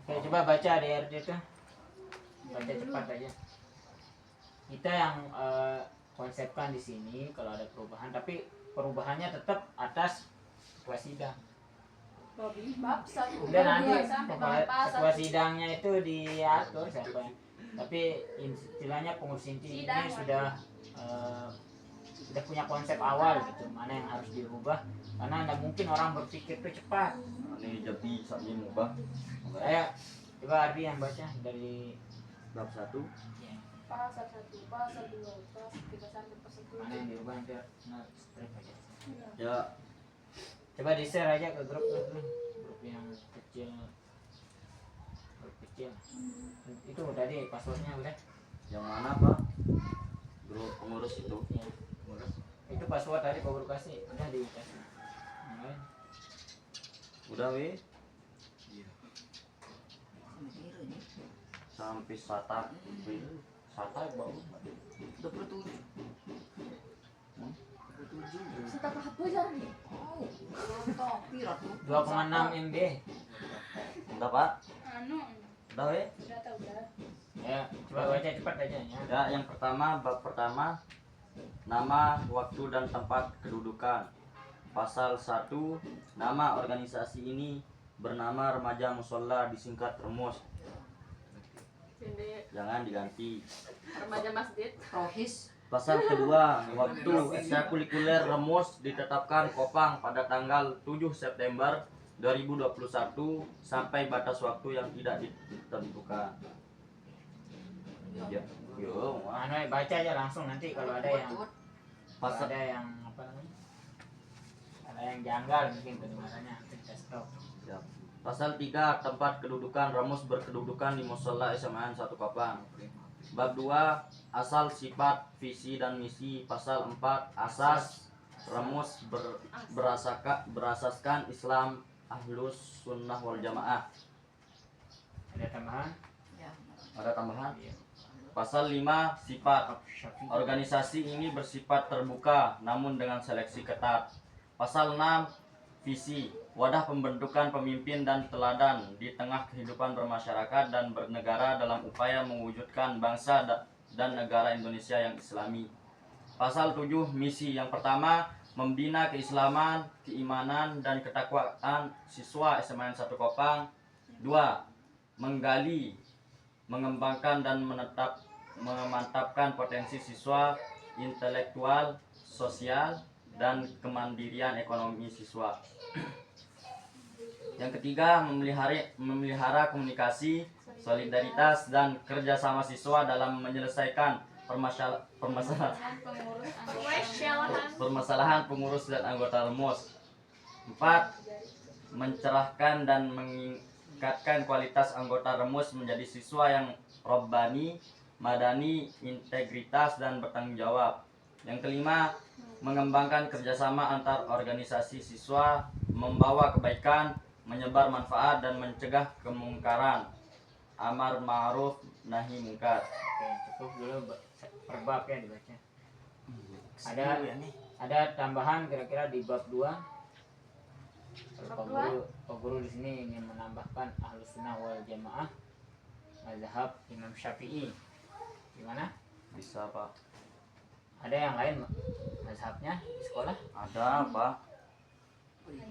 [SPEAKER 4] Oke, coba baca ADART itu. Baca cepat aja. Kita yang konsepkan di sini kalau ada perubahan, tapi perubahannya tetap atas ketua sidang.
[SPEAKER 2] Bab 1
[SPEAKER 4] Udah nanti
[SPEAKER 2] sampai
[SPEAKER 4] kepala-
[SPEAKER 2] bab
[SPEAKER 4] ketua sidangnya itu diatur siapa yang. Tapi istilahnya pengurus inti ini
[SPEAKER 2] Sidang,
[SPEAKER 4] sudah punya konsep awal gitu, mana yang harus dirubah karena tidak mungkin orang berpikir itu cepat.
[SPEAKER 1] Ini jadi saat ini mubah.
[SPEAKER 4] Saya coba Ardi yang baca dari
[SPEAKER 1] Bab 1.
[SPEAKER 2] pasal 1, pasal 2, pasal 3 sampai pasal
[SPEAKER 4] mana yang
[SPEAKER 2] 7.
[SPEAKER 4] dirubah nanti nah, strip aja.
[SPEAKER 1] Ya,
[SPEAKER 4] Coba di share aja ke grup yang kecil, grup kecil. Itu tadi passwordnya udah.
[SPEAKER 1] yang mana Pak? Grup pengurus itu.
[SPEAKER 4] Ya. Itu password tadi kau kasih udah dikasih. Yang lain.
[SPEAKER 1] Udah weh
[SPEAKER 6] Iya.
[SPEAKER 5] Biru ini.
[SPEAKER 1] sampai satak. Satak bau.
[SPEAKER 5] 27.
[SPEAKER 1] Hmm?
[SPEAKER 5] 27.
[SPEAKER 2] Setak apa ya?
[SPEAKER 5] Oh, topi ratu.
[SPEAKER 4] 2,6 MB.
[SPEAKER 1] Udah Pak?
[SPEAKER 2] Anu,
[SPEAKER 1] Udah weh.
[SPEAKER 2] udah tahu udah.
[SPEAKER 4] Ya, coba baca cepat aja ya.
[SPEAKER 1] Ya, yang pertama bab pertama nama, waktu dan tempat kedudukan. Pasal 1, nama organisasi ini bernama Remaja Musola disingkat Remus.
[SPEAKER 3] Jadi
[SPEAKER 1] Jangan diganti.
[SPEAKER 3] remaja masjid.
[SPEAKER 5] Rohis.
[SPEAKER 1] Pasal kedua, waktu ekstrakurikuler Remus ditetapkan Kopang pada tanggal 7 September 2021 sampai batas waktu yang tidak ditentukan. Ya, yo, wah.
[SPEAKER 4] Anu baca aja langsung nanti kalau ada yang
[SPEAKER 1] Pasal
[SPEAKER 4] ada yang apa namanya? Ada yang janggal mungkin pendengarannya nanti kita stop.
[SPEAKER 1] Ya. Pasal 3, tempat kedudukan Remus berkedudukan di Musola SMA 1 Kopang. Bab 2 asal, sifat, visi dan misi. Pasal 4 asas, rumus berasaskan Islam Ahlus Sunnah wal Jamaah.
[SPEAKER 4] Ada tambahan?
[SPEAKER 5] Ya.
[SPEAKER 1] Ada tambahan?
[SPEAKER 4] Iya.
[SPEAKER 1] Pasal 5 sifat.
[SPEAKER 4] Bab Syafi'i.
[SPEAKER 1] Organisasi ini bersifat terbuka namun dengan seleksi ketat. Pasal 6 visi, wadah pembentukan pemimpin dan teladan di tengah kehidupan bermasyarakat dan bernegara dalam upaya mewujudkan bangsa dan negara Indonesia yang islami. Pasal 7 misi, yang pertama membina keislaman, keimanan dan ketakwaan siswa SMA 1 Kopang. 2 menggali, mengembangkan dan memantapkan potensi siswa, intelektual, sosial, dan kemandirian ekonomi siswa. Yang ketiga, memelihara komunikasi, solidaritas, dan kerjasama siswa dalam menyelesaikan permasalahan pengurus dan anggota remus. 4 mencerahkan dan meningkatkan kualitas anggota remus menjadi siswa yang robbani, madani, integritas, dan bertanggung jawab. Yang kelima, mengembangkan kerjasama antar organisasi siswa, membawa kebaikan, menyebar manfaat, dan mencegah kemungkaran, amar ma'ruf nahi mungkar.
[SPEAKER 4] Oke, cukup dulu per bab ya dibaca. Ada tambahan kira-kira di bab 2? Kalau Pak Guru di sini ingin menambahkan Ahlus Sunnah wal Jamaah mazhab Imam Syafi'i. Gimana?
[SPEAKER 1] Bisa Pak.
[SPEAKER 4] Ada yang lain mazhabnya di sekolah?
[SPEAKER 1] Ada Pak.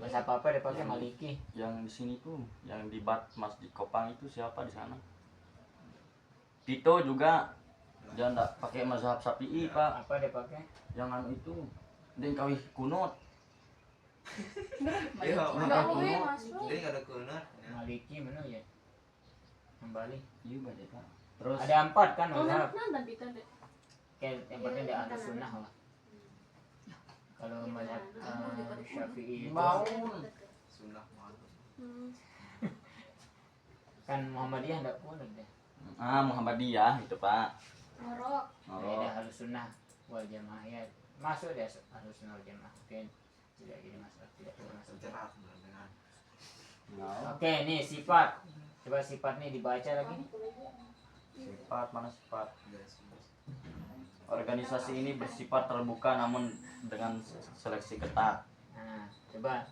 [SPEAKER 4] Mazhab apa dipakai? Maliki.
[SPEAKER 1] Yang di sini tuh, yang di Masjid Kopang itu siapa di sana? Tito juga dia enggak pakai mazhab Syafi'i Pak.
[SPEAKER 4] Apa dipakai?
[SPEAKER 1] Yang anu itu dia kawih kunut.
[SPEAKER 6] Iya,
[SPEAKER 2] Enggak boleh masuk.
[SPEAKER 6] dia nggak ada kunut. Ya.
[SPEAKER 4] Maliki mana ya? Kembali.
[SPEAKER 1] Iya Pak. Pak. Terus
[SPEAKER 4] Ada 4 kan
[SPEAKER 3] Oh,
[SPEAKER 4] mazhab.
[SPEAKER 3] nanti kita deh.
[SPEAKER 4] Oke, yang penting di Ahlus Sunnah lah. Kalau mazhab Syafi'i itu
[SPEAKER 6] Sunnah mantap.
[SPEAKER 4] kan Muhammadiyah enggak boleh deh.
[SPEAKER 1] Muhammadiyah itu Pak.
[SPEAKER 2] Ngorok.
[SPEAKER 4] Ada Ahlus Sunnah wal Jamaah ya. Masuk deh Ahlus Sunnah wal Jamaah. Oke. Tidak jadi masalah, tidak jadi masalah.
[SPEAKER 6] Cerah dengan
[SPEAKER 4] Oke, ini sifat. Coba sifat nih dibaca lagi.
[SPEAKER 1] Sifat mana sifat?
[SPEAKER 6] gas.
[SPEAKER 1] Organisasi ini bersifat terbuka namun dengan seleksi ketat.
[SPEAKER 4] Nah, coba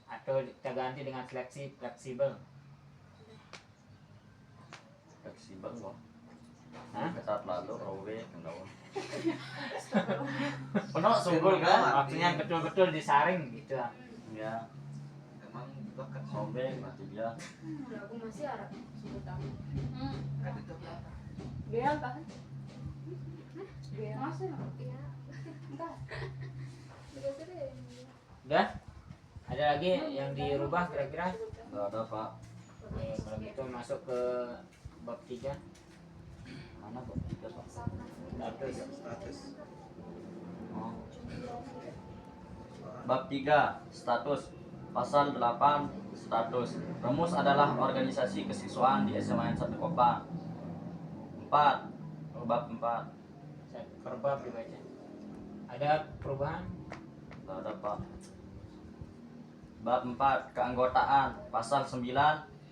[SPEAKER 4] atau kita ganti dengan seleksi fleksibel.
[SPEAKER 1] Fleksibel loh.
[SPEAKER 4] Hah?
[SPEAKER 1] Ketat lalu rowe kenapa? Penuh sungguh kan?
[SPEAKER 4] Maksudnya betul-betul disaring gitu.
[SPEAKER 1] Ya,
[SPEAKER 6] Emang bakat
[SPEAKER 1] sobek nanti dia.
[SPEAKER 7] Aku masih Arab sebutan.
[SPEAKER 6] kan itu.
[SPEAKER 3] Dia tahan.
[SPEAKER 2] Masuk.
[SPEAKER 7] Iya.
[SPEAKER 2] Entar.
[SPEAKER 4] Udah? Ada lagi yang dirubah kira-kira?
[SPEAKER 1] Enggak ada Pak.
[SPEAKER 4] Oke, kalau gitu masuk ke bab 3.
[SPEAKER 1] Mana Pak? Tiga, Pak.
[SPEAKER 6] Status.
[SPEAKER 1] Oh. Bab 3 status. Pasal 8 status. Remus adalah organisasi kesiswaan di SMA 1 Kopang. 4 bab 4.
[SPEAKER 4] Per bab dibaca. Ada perubahan?
[SPEAKER 1] Tidak ada Pak. Bab 4 keanggotaan. Pasal 9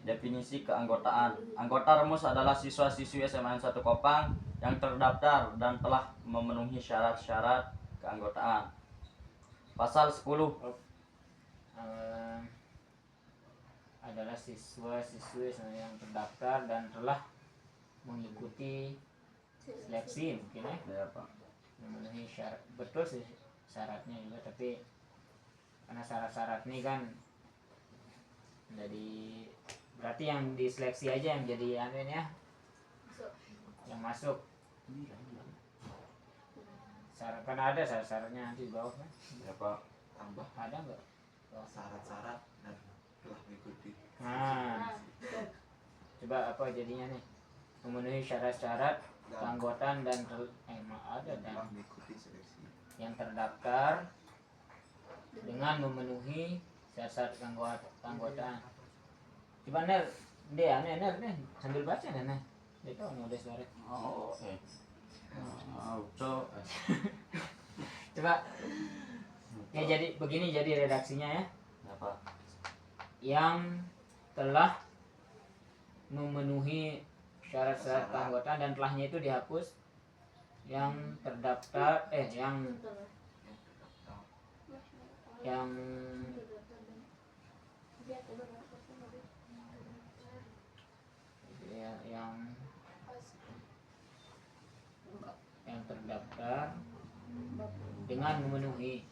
[SPEAKER 1] definisi keanggotaan. Anggota Remus adalah siswa-siswi SMA 1 Kopang yang terdaftar dan telah memenuhi syarat-syarat keanggotaan. Pasal 10
[SPEAKER 4] adalah siswa-siswi yang terdaftar dan telah mengikuti seleksi mungkin ya,
[SPEAKER 1] ya Pak.
[SPEAKER 4] memenuhi syarat. Betul sih syaratnya juga, tapi karena syarat-syarat ini kan jadi berarti yang diseleksi aja yang jadi anunya yang masuk. Syarat kan ada syarat-syaratnya nanti di bawah kan?
[SPEAKER 1] Ya Pak.
[SPEAKER 6] Tambah
[SPEAKER 4] Ada nggak?
[SPEAKER 6] syarat-syarat dan telah mengikuti.
[SPEAKER 4] Nah, coba apa jadinya nih? Memenuhi syarat-syarat keanggotaan dan ada dan
[SPEAKER 6] Telah mengikuti seleksi.
[SPEAKER 4] yang terdaftar dengan memenuhi syarat keanggotaan. Coba Nel, dia Nel sambil baca Nel. Itu nulis suara.
[SPEAKER 1] Oh, cok.
[SPEAKER 4] Coba. Ya jadi begini jadi redaksinya ya.
[SPEAKER 1] Apa?
[SPEAKER 4] Yang telah memenuhi syarat-syarat keanggotaan dan telahnya itu dihapus. Yang terdaftar yang yang terdaftar dengan memenuhi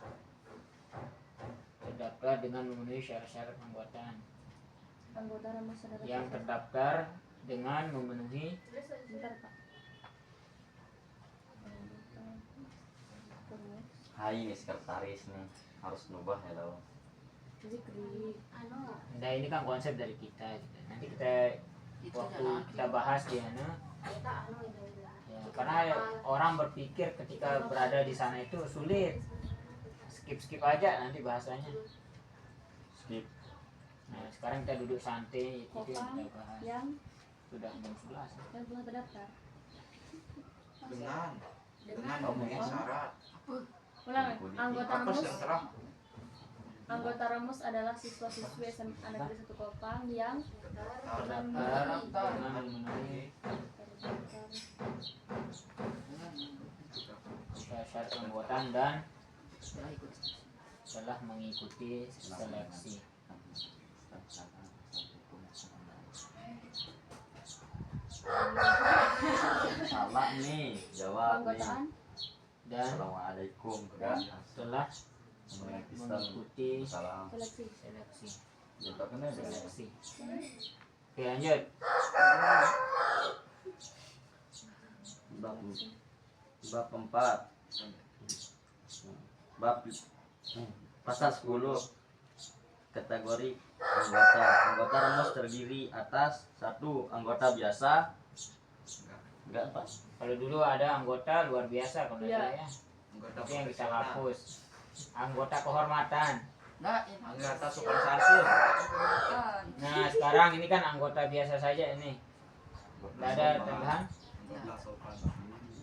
[SPEAKER 4] syarat-syarat keanggotaan.
[SPEAKER 5] Anggota Remus adalah
[SPEAKER 4] Yang terdaftar dengan memenuhi
[SPEAKER 5] bentar Pak.
[SPEAKER 1] Hai nih sekretaris nih harus nubah ya lo.
[SPEAKER 5] Zikri.
[SPEAKER 4] Nah ini kan konsep dari kita gitu. Nanti kita waktu kita bahas di mana ya, karena orang berpikir ketika berada di sana itu sulit, skip aja nanti bahasanya.
[SPEAKER 1] Skip.
[SPEAKER 4] Nah sekarang kita duduk santai itu yang kita bahas.
[SPEAKER 5] Yang
[SPEAKER 4] Sudah jam 11.
[SPEAKER 5] yang belum terdaftar.
[SPEAKER 6] dengan memenuhi syarat.
[SPEAKER 5] Ulang. Anggota
[SPEAKER 6] Apa
[SPEAKER 5] Remus.
[SPEAKER 6] yang terang?
[SPEAKER 5] Anggota Remus adalah siswa-siswi SMA Negeri 1 Kopang yang
[SPEAKER 4] Terdaftar dengan memenuhi syarat keanggotaan dan telah mengikuti seleksi.
[SPEAKER 1] Salah nih, jawab nih.
[SPEAKER 5] keanggotaan
[SPEAKER 4] Dan
[SPEAKER 1] Assalamualaikum. Enggak.
[SPEAKER 4] telah
[SPEAKER 1] Mengikuti
[SPEAKER 4] mengikuti
[SPEAKER 1] salam.
[SPEAKER 5] seleksi.
[SPEAKER 4] seleksi.
[SPEAKER 1] Jumpa kena dengan
[SPEAKER 4] Seleksi. Oke lanjut.
[SPEAKER 1] bab 4. Bab pasal 10. Kategori anggota. Anggota Remus terdiri atas 1. Anggota biasa. Enggak, Pak.
[SPEAKER 4] Kalau dulu ada anggota luar biasa kalau
[SPEAKER 5] Iya.
[SPEAKER 4] saya.
[SPEAKER 6] Anggota
[SPEAKER 4] Itu yang kita
[SPEAKER 6] profesional.
[SPEAKER 4] hapus. Anggota kehormatan.
[SPEAKER 6] Anggota sopan santun.
[SPEAKER 4] Nah sekarang ini kan anggota biasa saja ini. Tidak ada tambahan.
[SPEAKER 6] Anggota sopan.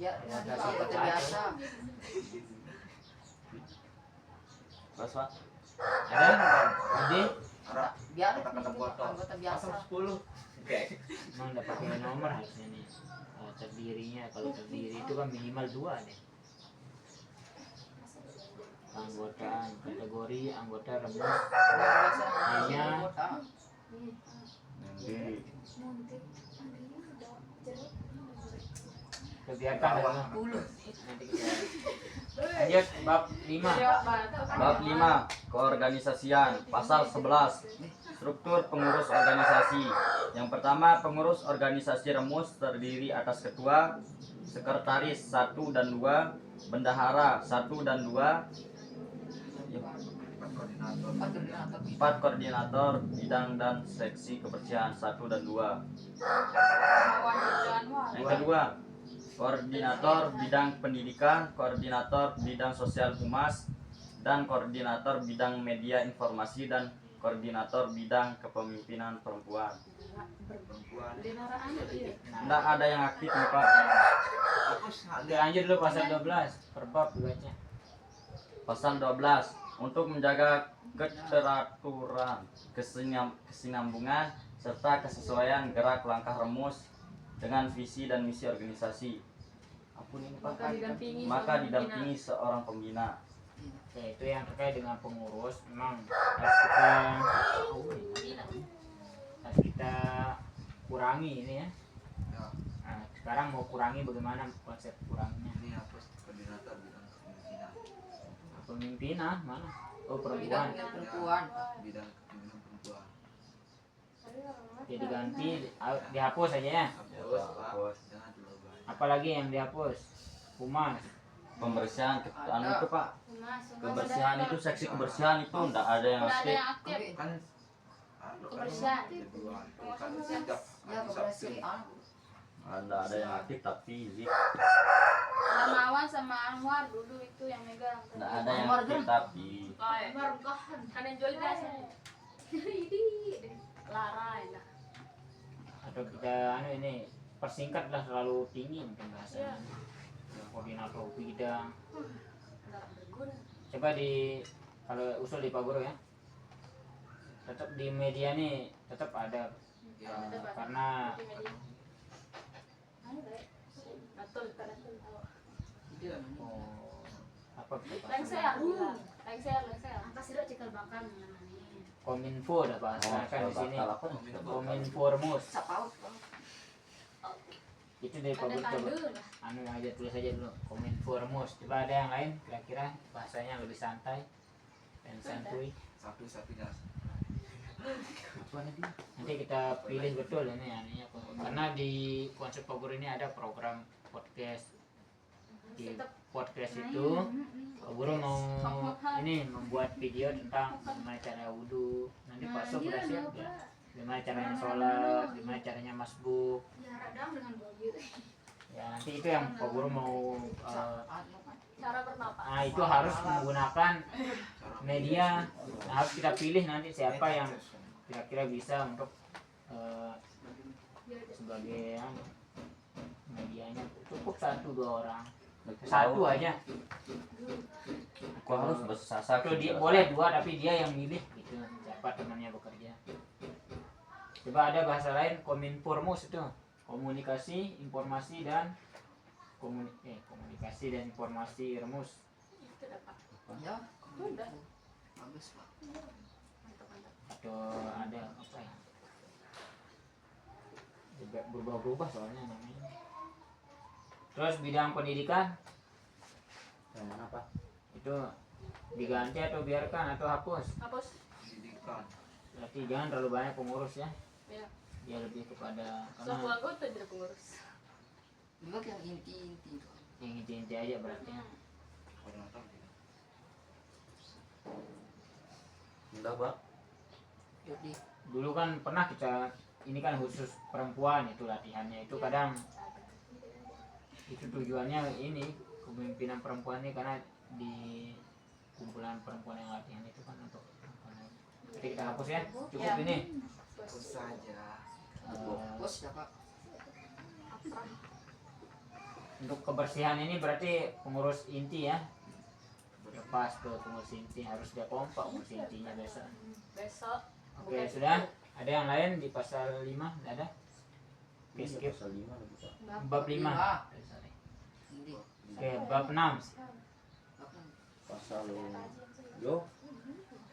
[SPEAKER 4] Anggota biasa.
[SPEAKER 1] Terus, Pak.
[SPEAKER 4] Ada? Jadi
[SPEAKER 6] Kata-kata botol.
[SPEAKER 7] biasa.
[SPEAKER 6] Pasal 10.
[SPEAKER 4] memang dapat pakai nomor harusnya nih. Terdirinya kalau terdiri itu kan minimal 2 deh. Anggotaan kategori anggota Remus hanya
[SPEAKER 1] Nanti
[SPEAKER 4] kebiarkan nanti kita lanjut bab 5.
[SPEAKER 1] Bab 5. Keorganisasian. Pasal 11. Struktur pengurus organisasi. Yang pertama, pengurus organisasi Remus terdiri atas ketua, sekretaris 1 dan 2, bendahara 1 dan 2, 4 koordinator bidang dan seksi kebersihan 1 dan 2. Yang kedua, koordinator bidang pendidikan, koordinator bidang sosial humas, dan koordinator bidang media informasi dan koordinator bidang kepemimpinan perempuan. Tidak ada yang aktif nih, Pak.
[SPEAKER 4] Oke lanjut dulu pasal 12 per bab dibaca.
[SPEAKER 1] Pasal 12. Untuk menjaga keteraturan, kesinambungan, serta kesesuaian gerak langkah Remus dengan visi dan misi organisasi. Ampun ini, Pak. Maka didampingi seorang pembina.
[SPEAKER 4] Oke, itu yang terkait dengan pengurus memang harus kita kurangi ini ya. Nah, sekarang mau kurangi bagaimana konsep kurangnya?
[SPEAKER 6] Ini hapus koordinator bidang kepemimpinan.
[SPEAKER 4] Pemimpinah mana? Oh perempuan.
[SPEAKER 6] Bidang kepemimpinan perempuan.
[SPEAKER 4] Jadi ganti dihapus aja ya.
[SPEAKER 6] Hapus, Pak.
[SPEAKER 1] Hapus.
[SPEAKER 6] Jangan diubah.
[SPEAKER 4] Apalagi yang dihapus? Humas.
[SPEAKER 1] Pembersihan itu, Pak. Kebersihan itu, seksi kebersihan itu enggak ada yang
[SPEAKER 2] Nggak ada
[SPEAKER 1] aktif.
[SPEAKER 2] yang aktif.
[SPEAKER 6] Kan
[SPEAKER 2] Kebersihan.
[SPEAKER 6] Kan setiap hari Sabtu.
[SPEAKER 1] Enggak ada yang aktif tapi zik.
[SPEAKER 2] Lamawan sama Anwar dulu itu yang megang.
[SPEAKER 1] Enggak ada yang aktif tapi
[SPEAKER 3] Kan yang jual biasa.
[SPEAKER 2] Lara enak.
[SPEAKER 4] Atau kita ini persingkat lah, terlalu tinggi mungkin bahasanya. Koordinator bidang. Coba kalau usul di Pak Guru ya, tetap di media nih tetap ada karena apa
[SPEAKER 2] Lengser.
[SPEAKER 7] Apa sih dok cikal bakal namanya?
[SPEAKER 4] Kominfo dah bahasa kan di sini. Kominformus. Itu dari Pak
[SPEAKER 7] Ada
[SPEAKER 4] Guru coba.
[SPEAKER 7] tandu lah.
[SPEAKER 4] Anu aja tulis aja dulu. Kominformus. Coba ada yang lain kira-kira bahasanya lebih santai dan santuy.
[SPEAKER 6] Satu-satunya.
[SPEAKER 4] Nanti kita pilih betul ini anunya karena di konsep Pak Guru ini ada program podcast. Di podcast itu Pak Guru mau ini membuat video tentang gimana cara wudhu, nanti Pak Sob udah siap ya, gimana caranya sholat, gimana caranya masbuk
[SPEAKER 7] Ya radang dengan baju.
[SPEAKER 4] ya, nanti itu yang Pak Guru mau
[SPEAKER 2] Cara bernapas.
[SPEAKER 4] nah itu harus menggunakan media. Nah, harus kita pilih nanti siapa yang kira-kira bisa untuk sebagai medianya. Cukup 1-2 orang, satu aja.
[SPEAKER 1] Kau harus bersasa.
[SPEAKER 4] Atau dia boleh 2 tapi dia yang milih gitu siapa temannya bekerja. Coba ada bahasa lain, kominformus itu komunikasi, informasi dan komunikasi dan informasi rumus.
[SPEAKER 2] Itu dapat.
[SPEAKER 6] Ya,
[SPEAKER 2] Udah.
[SPEAKER 6] bagus Pak.
[SPEAKER 4] Atau ada apa ya, juga berubah-ubah soalnya namanya. Terus bidang pendidikan
[SPEAKER 1] Yang mana Pak?
[SPEAKER 4] itu diganti atau biarkan atau hapus.
[SPEAKER 2] Hapus.
[SPEAKER 6] Pendidikan.
[SPEAKER 4] Berarti jangan terlalu banyak pengurus ya,
[SPEAKER 2] Ya.
[SPEAKER 4] dia lebih kepada
[SPEAKER 2] Semua
[SPEAKER 4] karena
[SPEAKER 2] anggota jadi pengurus.
[SPEAKER 6] Juga yang inti-inti.
[SPEAKER 4] yang inti-inti aja berarti ya.
[SPEAKER 6] Koordinator.
[SPEAKER 1] Enggak Pak.
[SPEAKER 4] Dulu kan pernah kita ini kan khusus perempuan itu latihannya itu kadang itu tujuannya ini kepemimpinan perempuan ini karena di kumpulan perempuan yang latihan itu kan untuk perempuan. Jadi kita hapus ya, cukup
[SPEAKER 2] Ya.
[SPEAKER 4] ini.
[SPEAKER 6] Bagus saja.
[SPEAKER 4] Bos untuk kebersihan ini berarti pengurus inti ya, lepas ke pengurus inti harus dia kompak pengurus intinya besok.
[SPEAKER 2] Besok.
[SPEAKER 4] Oke sudah, ada yang lain di pasal 5 tidak ada? Oke skip.
[SPEAKER 1] Pasal 5 lagi Pak.
[SPEAKER 4] Bab 5. Oke bab 6.
[SPEAKER 1] Pasal yo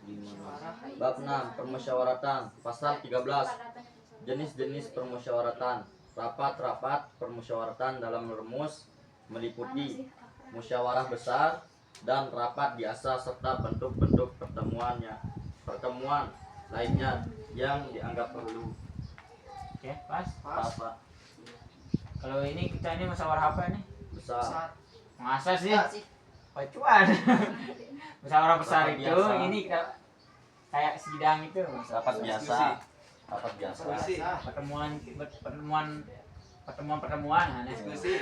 [SPEAKER 1] 5. Bab 6 permusyawaratan. Pasal 13 jenis-jenis permusyawaratan. Rapat-rapat permusyawaratan dalam rumus meliputi musyawarah besar dan rapat biasa serta bentuk-bentuk pertemuan lainnya yang dianggap perlu.
[SPEAKER 4] Oke pas.
[SPEAKER 1] Apa
[SPEAKER 4] Kalau ini kita ini musyawarah apa nih?
[SPEAKER 1] besar?
[SPEAKER 4] Masa sih? Pacuan. Musyawarah besar
[SPEAKER 1] Rapat
[SPEAKER 4] itu
[SPEAKER 1] biasa.
[SPEAKER 4] ini kayak sidang itu.
[SPEAKER 1] Rapat biasa. Rapat biasa.
[SPEAKER 4] Pertemuan nah,
[SPEAKER 6] Diskusi.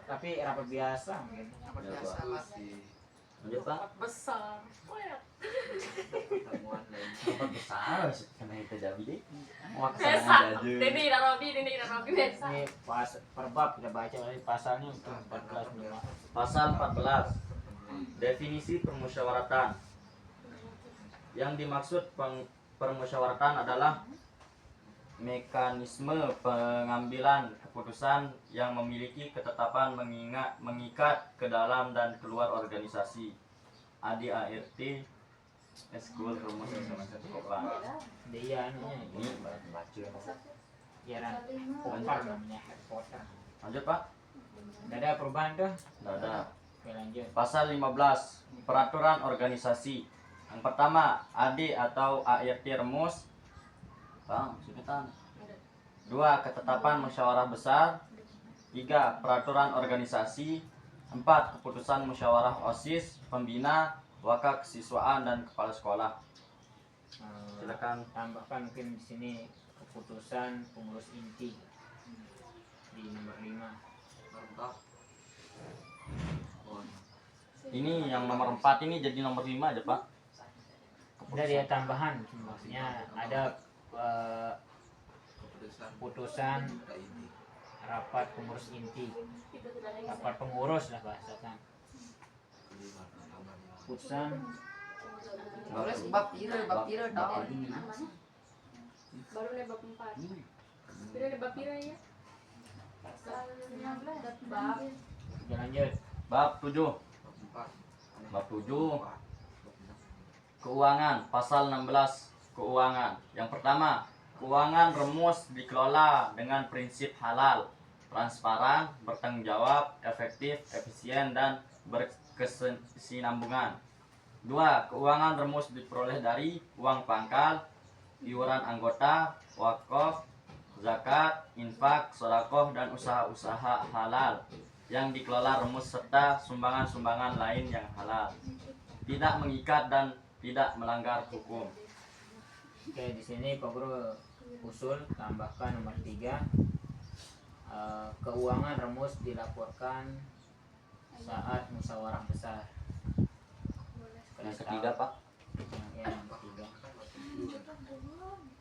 [SPEAKER 4] tapi rapat biasa mungkin.
[SPEAKER 6] Rapat
[SPEAKER 1] Ya,
[SPEAKER 6] biasa
[SPEAKER 1] Pak.
[SPEAKER 6] pasti.
[SPEAKER 1] Lanjut Pak.
[SPEAKER 2] Besar.
[SPEAKER 6] Pertemuan lain.
[SPEAKER 1] Rapat besar karena itu jadi.
[SPEAKER 2] Besar. Dini Narobi besar.
[SPEAKER 4] Ini per bab kita baca lagi pasalnya untuk 14 belum.
[SPEAKER 1] Pasal 14. Definisi permusyawaratan. Yang dimaksud permusyawaratan adalah mekanisme pengambilan keputusan yang memiliki ketetapan mengikat ke dalam dan keluar organisasi. ADART Eskul Rumus Organisasi Sekolah.
[SPEAKER 4] Dia anunya
[SPEAKER 1] Ini baca.
[SPEAKER 4] Yaran Potter namanya Harry Potter.
[SPEAKER 1] Lanjut Pak.
[SPEAKER 4] Tidak ada perubahan tuh.
[SPEAKER 1] Tidak ada.
[SPEAKER 4] Oke lanjut.
[SPEAKER 1] Pasal 15 peraturan organisasi. Yang pertama AD atau ART Rumus. Bang, sebutan. 2. Ketetapan musyawarah besar. 3. Peraturan organisasi. 4. Keputusan musyawarah OSIS, pembina, wakil kesiswaan dan kepala sekolah. Silakan.
[SPEAKER 4] Tambahkan mungkin di sini keputusan pengurus inti di nomor 5.
[SPEAKER 6] Mantap.
[SPEAKER 1] Ini yang nomor 4 ini jadi nomor 5 aja Pak.
[SPEAKER 4] Ada dia tambahan, maksudnya ada
[SPEAKER 6] Keputusan
[SPEAKER 4] keputusan
[SPEAKER 6] kita ini.
[SPEAKER 4] rapat pengurus inti, rapat pengurus lah bahasakan. Putusan
[SPEAKER 6] Terus bab pira dah.
[SPEAKER 5] Baru bab 4. Pira bab pira ya?
[SPEAKER 2] Pasal 15
[SPEAKER 5] Bab.
[SPEAKER 4] Oke, lanjut.
[SPEAKER 1] Bab 7. Bab 7. Keuangan, pasal 16. Keuangan. Yang pertama, keuangan remus dikelola dengan prinsip halal, transparan, bertanggung jawab, efektif, efisien, dan berkesinambungan. 2. Keuangan remus diperoleh dari uang pangkal, iuran anggota, wakaf, zakat, infak, sedekah, dan usaha-usaha halal yang dikelola remus serta sumbangan-sumbangan lain yang halal. Tidak mengikat dan tidak melanggar hukum.
[SPEAKER 4] Oke, di sini Pak Guru usul tambahkan nomor 3. Keuangan remus dilaporkan saat musyawarah besar.
[SPEAKER 1] Yang ketiga, Pak.
[SPEAKER 4] Yang ketiga.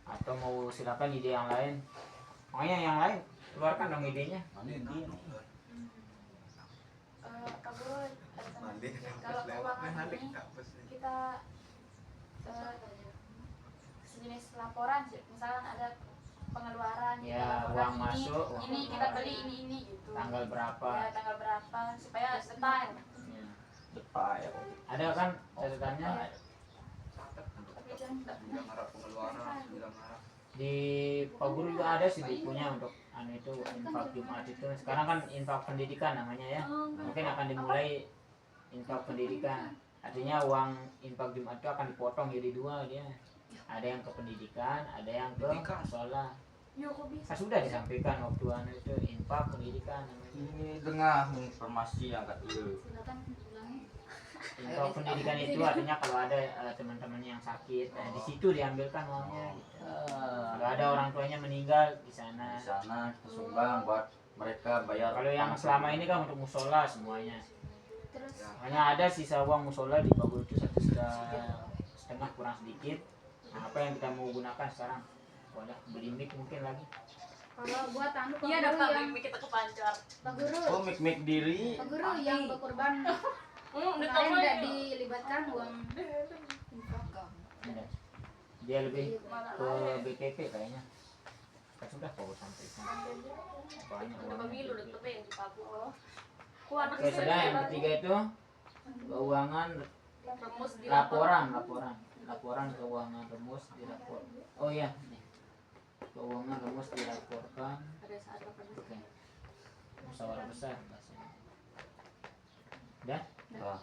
[SPEAKER 4] Atau mau silakan ide yang lain. Pokoknya yang lain keluarkan dong idenya.
[SPEAKER 2] Pak Guru, kalau keuangan ini kita sejenis laporan, misalkan ada pengeluaran,
[SPEAKER 4] Ya,
[SPEAKER 2] kita laporkan
[SPEAKER 4] uang
[SPEAKER 2] ini,
[SPEAKER 4] masuk, uang
[SPEAKER 2] ini kita
[SPEAKER 4] keluar.
[SPEAKER 2] beli ini gitu.
[SPEAKER 4] Tanggal berapa?
[SPEAKER 2] Ya, tanggal berapa supaya detail.
[SPEAKER 4] Ya.
[SPEAKER 1] Detail.
[SPEAKER 4] Ada kan catatannya?
[SPEAKER 2] Tapi jangan
[SPEAKER 6] Bilang arah pengeluaran, bilang arah.
[SPEAKER 4] Di Pak Guru juga ada sih bukunya untuk itu infak Jumat itu. Sekarang kan infak pendidikan namanya ya. Mungkin akan dimulai infak pendidikan. Artinya uang infak Jumat itu akan dipotong jadi 2 dia. Ada yang ke pendidikan, ada yang ke sholat.
[SPEAKER 2] Yuk, kok bisa?
[SPEAKER 4] Sudah disampaikan waktu itu infak pendidikan namanya.
[SPEAKER 1] Ini dengar informasi yang kecil.
[SPEAKER 7] Silakan ulangi.
[SPEAKER 4] Infak pendidikan itu artinya kalau ada teman-teman yang sakit, di situ diambilkan uangnya. Gitu. Kalau ada orang tuanya meninggal di sana.
[SPEAKER 1] Di sana kita sumbang buat mereka bayar.
[SPEAKER 4] Kalau yang selama ini kan untuk musola semuanya.
[SPEAKER 7] Terus
[SPEAKER 4] Hanya ada sisa uang musola di Pak Guru itu 1,5 kurang sedikit. Nah, apa yang kita mau gunakan sekarang? Wadah, beli mic mungkin lagi.
[SPEAKER 7] kalau buat anu Pak
[SPEAKER 3] Iya
[SPEAKER 7] Guru
[SPEAKER 3] dapat
[SPEAKER 7] yang
[SPEAKER 3] kita kepancar.
[SPEAKER 7] Pak Guru,
[SPEAKER 1] Oh, mik diri.
[SPEAKER 7] Pak Guru yang berkorban
[SPEAKER 3] Udah
[SPEAKER 7] kemarin
[SPEAKER 3] tahu
[SPEAKER 7] tidak
[SPEAKER 3] ya.
[SPEAKER 7] dilibatkan uang infak.
[SPEAKER 4] Ada. Dia lebih ke BPP kayaknya. Kan sudah Pak Guru sampaikan. Banyak
[SPEAKER 3] Udah
[SPEAKER 4] uangnya.
[SPEAKER 3] pemilu udah tetep yang dipaku. Kuat
[SPEAKER 4] Oke, sudah yang ketiga itu keuangan
[SPEAKER 3] remus di
[SPEAKER 4] laporan keuangan remus dilapor. Oh iya, nih. Keuangan remus dilaporkan.
[SPEAKER 3] Ada saat apa nih?
[SPEAKER 4] Oke. Musyawarah besar bahasanya. Udah?
[SPEAKER 1] Wah,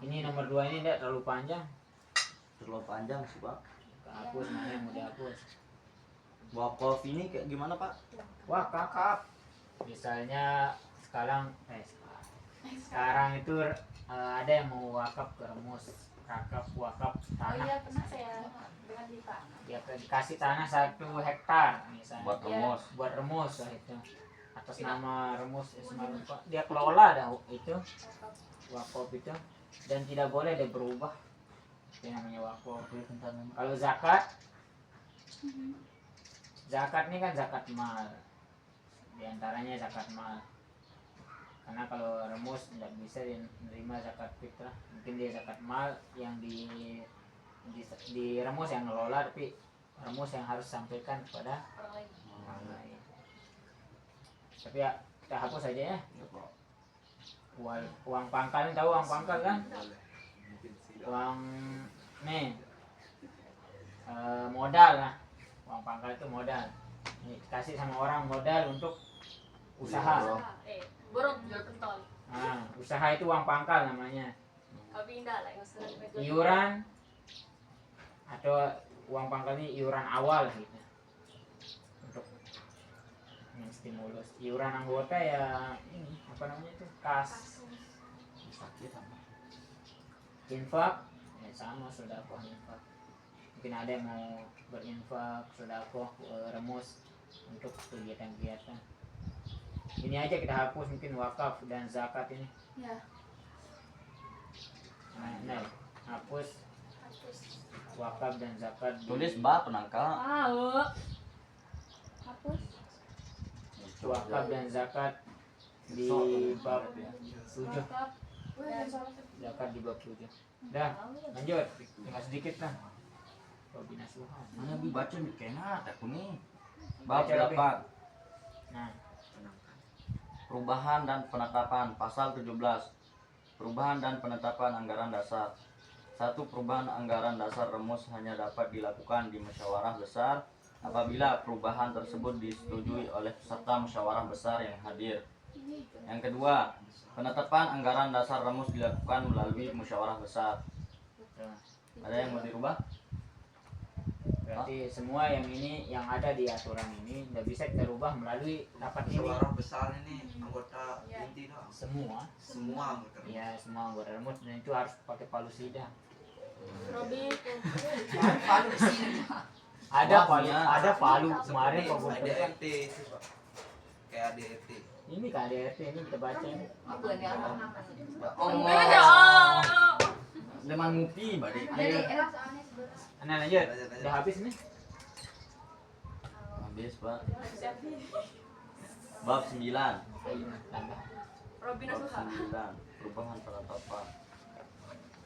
[SPEAKER 4] Ini nomor 2 ini tidak terlalu panjang.
[SPEAKER 1] terlalu panjang sih, Pak.
[SPEAKER 4] Hapus, mana yang mau dihapus?
[SPEAKER 1] Wakaf ini kayak gimana, Pak?
[SPEAKER 4] Wah, kakak. Misalnya sekarang itu ada yang mau wakaf ke remus, wakaf
[SPEAKER 2] Oh
[SPEAKER 4] tanah.
[SPEAKER 2] iya, pernah saya dengan di Pak.
[SPEAKER 4] Dia dikasih tanah 1 hektar misalnya.
[SPEAKER 1] Buat remus.
[SPEAKER 4] Buat remus lah itu. Atas nama remus Ismail Pak. Dia kelola dah itu wakaf itu dan tidak boleh dia berubah. Itu namanya wakaf. Kalau zakat ini kan zakat mal. Di antaranya zakat mal. Karena kalau remus tidak bisa dia menerima zakat fitrah. Mungkin dia zakat mal yang di remus yang ngelola, tapi remus yang harus sampaikan kepada orang lain. Tapi ya kita hapus aja ya. Uang pangkal, tahu uang pangkal kan? Uang nih modal lah. Uang pangkal itu modal. Ini dikasih sama orang modal untuk usaha.
[SPEAKER 3] Borong jual pentol.
[SPEAKER 4] Nah, usaha itu uang pangkal namanya.
[SPEAKER 3] Kalau pindah lah yang sering
[SPEAKER 4] Iuran atau uang pangkal ini iuran awal gitu. Untuk stimulus. Iuran anggota ya ini apa namanya itu? Kas. Infak ya sama sedekah infak. Mungkin ada yang mau berinfak sedekah remus untuk kegiatan-kegiatan. Ini aja kita hapus mungkin wakaf dan zakat ini.
[SPEAKER 7] Ya.
[SPEAKER 4] Nah, hapus wakaf dan zakat.
[SPEAKER 1] Tulis bab penangkal.
[SPEAKER 5] Tahu.
[SPEAKER 7] Hapus.
[SPEAKER 4] wakaf dan zakat di bab 7. Zakat di bab 7. Dah, lanjut. Tinggal sedikit lah. Robi nasuhan.
[SPEAKER 1] Mana bi baca nih kena aku nih. Bab
[SPEAKER 4] Baca, Robi.
[SPEAKER 1] 8.
[SPEAKER 4] Nah,
[SPEAKER 1] Perubahan dan penetapan pasal 17. Perubahan dan penetapan anggaran dasar. 1. Perubahan anggaran dasar remus hanya dapat dilakukan di musyawarah besar apabila perubahan tersebut disetujui oleh peserta musyawarah besar yang hadir. Yang kedua, penetapan anggaran dasar remus dilakukan melalui musyawarah besar. Ada yang mau dirubah?
[SPEAKER 4] berarti semua yang ini yang ada di aturan ini tidak bisa kita rubah melalui rapat ini.
[SPEAKER 6] Suara besar ini anggota inti doang.
[SPEAKER 4] Semua
[SPEAKER 6] anggota.
[SPEAKER 4] ya semua anggota remus dan itu harus pakai palu sidang.
[SPEAKER 5] Robi
[SPEAKER 4] Ada palu kemarin
[SPEAKER 6] Seperti
[SPEAKER 4] Pak Gubernur kan.
[SPEAKER 6] ADRT kayak ADRT.
[SPEAKER 4] Ini KDRT ini kita baca ini.
[SPEAKER 1] Leman ngupi balik.
[SPEAKER 4] Nah lanjut, udah habis nih.
[SPEAKER 1] Habis, Pak. Bab 9.
[SPEAKER 4] Tambah.
[SPEAKER 3] Robin
[SPEAKER 1] Bab
[SPEAKER 3] suka.
[SPEAKER 1] 9. Perubahan penetapan.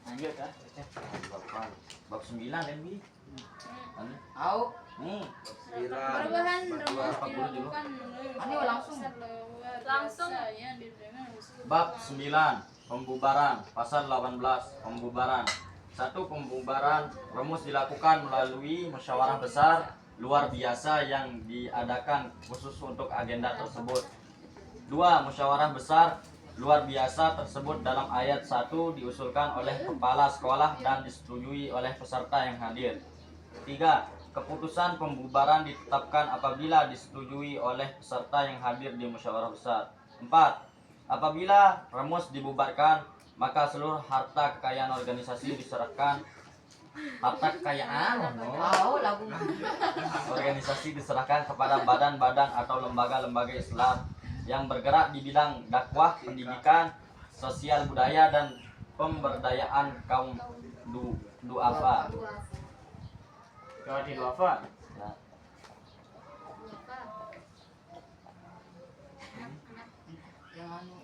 [SPEAKER 4] Lanjut ah. Baca.
[SPEAKER 1] Bab 9 kan bi? Nih.
[SPEAKER 2] Perubahan remus
[SPEAKER 1] Pak Guru dulu.
[SPEAKER 2] dilakukan
[SPEAKER 3] Langsung.
[SPEAKER 1] Bab 9. Pembubaran. Pasal 18. Pembubaran. 1. Pembubaran remus dilakukan melalui musyawarah besar luar biasa yang diadakan khusus untuk agenda tersebut. 2. Musyawarah besar luar biasa tersebut dalam ayat 1 diusulkan oleh kepala sekolah dan disetujui oleh peserta yang hadir. 3. Keputusan pembubaran ditetapkan apabila disetujui oleh peserta yang hadir di musyawarah besar. 4. Apabila remus dibubarkan, maka seluruh harta kekayaan organisasi diserahkan organisasi diserahkan kepada badan-badan atau lembaga-lembaga Islam yang bergerak di bidang dakwah, pendidikan, sosial budaya dan pemberdayaan kaum duafa.
[SPEAKER 4] Coba di duafa.
[SPEAKER 1] Ya.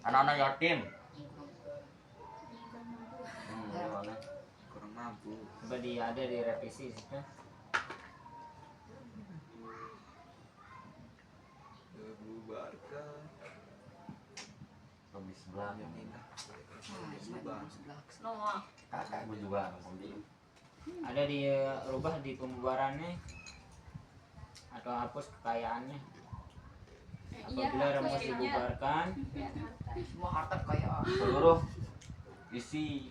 [SPEAKER 1] Anak-anak yatim. Boleh.
[SPEAKER 6] Kurang mampu.
[SPEAKER 4] Coba ada di revisi situ.
[SPEAKER 6] Dibubarkan.
[SPEAKER 1] Lebih sebelah.
[SPEAKER 6] Yang indah. Dibubar.
[SPEAKER 3] Noah.
[SPEAKER 1] Kakak gue juga ngomong.
[SPEAKER 4] Ada di rubah di pembubarannya atau hapus kekayaannya. Apabila remus dibubarkan,
[SPEAKER 1] Seluruh isi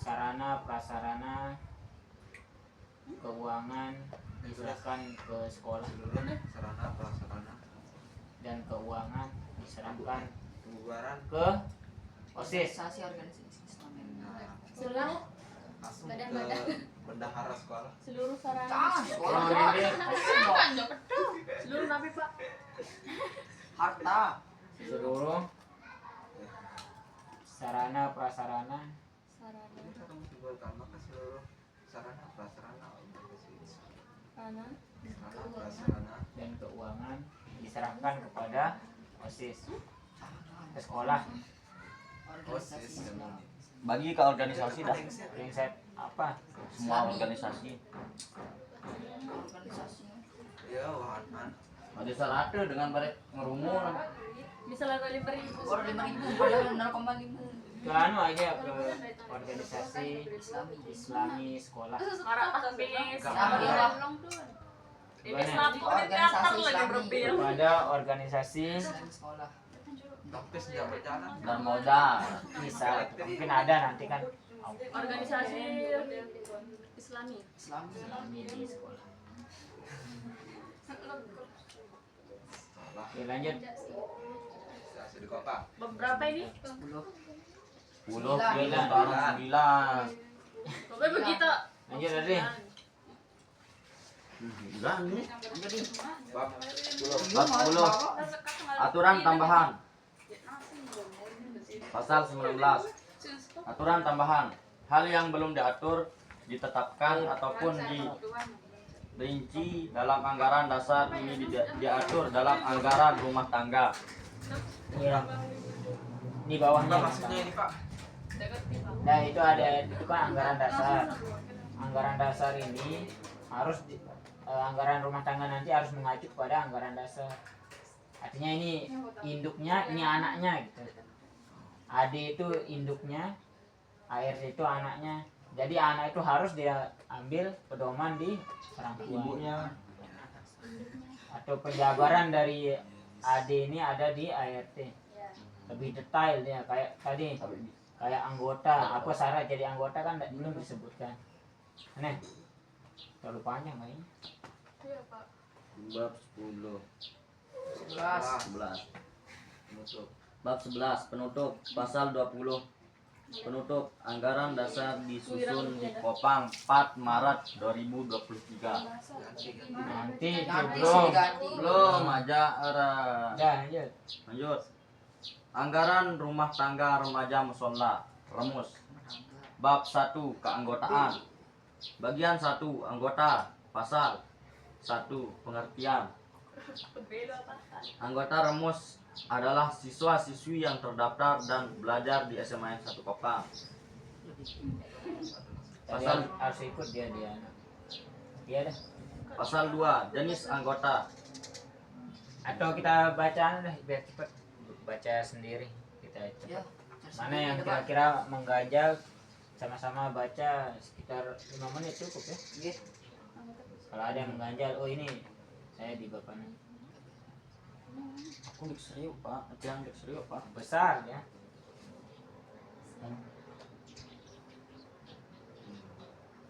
[SPEAKER 4] sarana prasarana keuangan diserahkan ke sekolah
[SPEAKER 6] Sarana prasarana.
[SPEAKER 4] dan keuangan diserahkan
[SPEAKER 6] Pembubaran.
[SPEAKER 4] ke OSIS.
[SPEAKER 5] seluruh
[SPEAKER 6] Langsung
[SPEAKER 7] Badan-badan.
[SPEAKER 6] ke bendahara sekolah.
[SPEAKER 5] seluruh sarana
[SPEAKER 4] Kalau ini
[SPEAKER 5] seluruh nabi Pak
[SPEAKER 4] seluruh sarana prasarana
[SPEAKER 5] sarana
[SPEAKER 6] Kamu dibubarkan maka seluruh sarana prasarana organisasi.
[SPEAKER 5] sarana
[SPEAKER 6] Sarana prasarana.
[SPEAKER 4] dan keuangan diserahkan kepada OSIS ke sekolah.
[SPEAKER 6] OSIS.
[SPEAKER 1] bagi ke organisasi dah.
[SPEAKER 4] Prinsip apa?
[SPEAKER 1] Semua organisasi.
[SPEAKER 6] Ya, wahan.
[SPEAKER 1] Ada salah dengan barek ngerumur.
[SPEAKER 5] misalnya kali 5.000
[SPEAKER 4] Ke anu aja ke organisasi Islami sekolah.
[SPEAKER 3] Marah habis. Ini
[SPEAKER 4] Gimana?
[SPEAKER 3] satu teater lagi berbil.
[SPEAKER 4] Kepada organisasi
[SPEAKER 6] Tapi sejak berjalan.
[SPEAKER 1] Dan modal.
[SPEAKER 4] misal mungkin ada nanti kan
[SPEAKER 5] organisasi Islami
[SPEAKER 4] Islami di sekolah.
[SPEAKER 6] Sekolah.
[SPEAKER 4] Oke lanjut.
[SPEAKER 6] Organisasi di kota.
[SPEAKER 5] berapa ini
[SPEAKER 1] 10 9.
[SPEAKER 5] pokoknya begitu
[SPEAKER 4] Lanjut tadi.
[SPEAKER 1] Udah nih.
[SPEAKER 6] Bab
[SPEAKER 1] 40. Aturan tambahan. Pasal 19. Aturan tambahan. Hal yang belum diatur, ditetapkan ataupun rinci dalam anggaran dasar ini diatur dalam anggaran rumah tangga.
[SPEAKER 4] Iya. Di bawahnya.
[SPEAKER 6] Apa maksudnya ini Pak?
[SPEAKER 4] Nah itu ada itu kan anggaran dasar. Anggaran dasar ini harus anggaran rumah tangga nanti harus mengacu kepada anggaran dasar. Artinya ini induknya, ini anaknya gitu. AD itu induknya, ART itu anaknya. Jadi anak itu harus dia ambil pedoman di orang tua.
[SPEAKER 1] Ibunya.
[SPEAKER 4] Atau penjabaran dari AD ini ada di ART. Lebih detail dia kayak tadi, kayak anggota, apa syarat jadi anggota kan belum disebutkan. Nih, terlalu panjang kayaknya.
[SPEAKER 2] Iya, Pak.
[SPEAKER 1] Bab 10. 11.
[SPEAKER 6] Penutup.
[SPEAKER 1] Bab 11 penutup pasal 20. Penutup anggaran dasar disusun di Kopang 4 Maret 2023.
[SPEAKER 4] Nanti itu
[SPEAKER 8] Ganti
[SPEAKER 4] belum.
[SPEAKER 8] sih, ganti.
[SPEAKER 1] Belum aja
[SPEAKER 4] Ya, lanjut.
[SPEAKER 1] lanjut. Anggaran rumah tangga remaja musola remus. Bab 1 keanggotaan. Bagian 1 anggota. Pasal 1 pengertian. Anggota remus adalah siswa-siswi yang terdaftar dan belajar di SMA 1 Kopang.
[SPEAKER 4] Tadi
[SPEAKER 1] Pasal
[SPEAKER 4] harus ikut dia. Iya dah.
[SPEAKER 1] Pasal 2 jenis anggota.
[SPEAKER 4] Atau kita baca dah biar cepat. Baca sendiri kita
[SPEAKER 8] Ya,
[SPEAKER 4] cepat. Mana yang kira-kira mengganjal sama-sama baca sekitar 5 menit cukup ya.
[SPEAKER 8] Iya.
[SPEAKER 4] Kalau ada yang mengganjal, oh ini saya di bapaknya.
[SPEAKER 1] Aku serius Pak, jangan serius Pak.
[SPEAKER 4] Besar ya.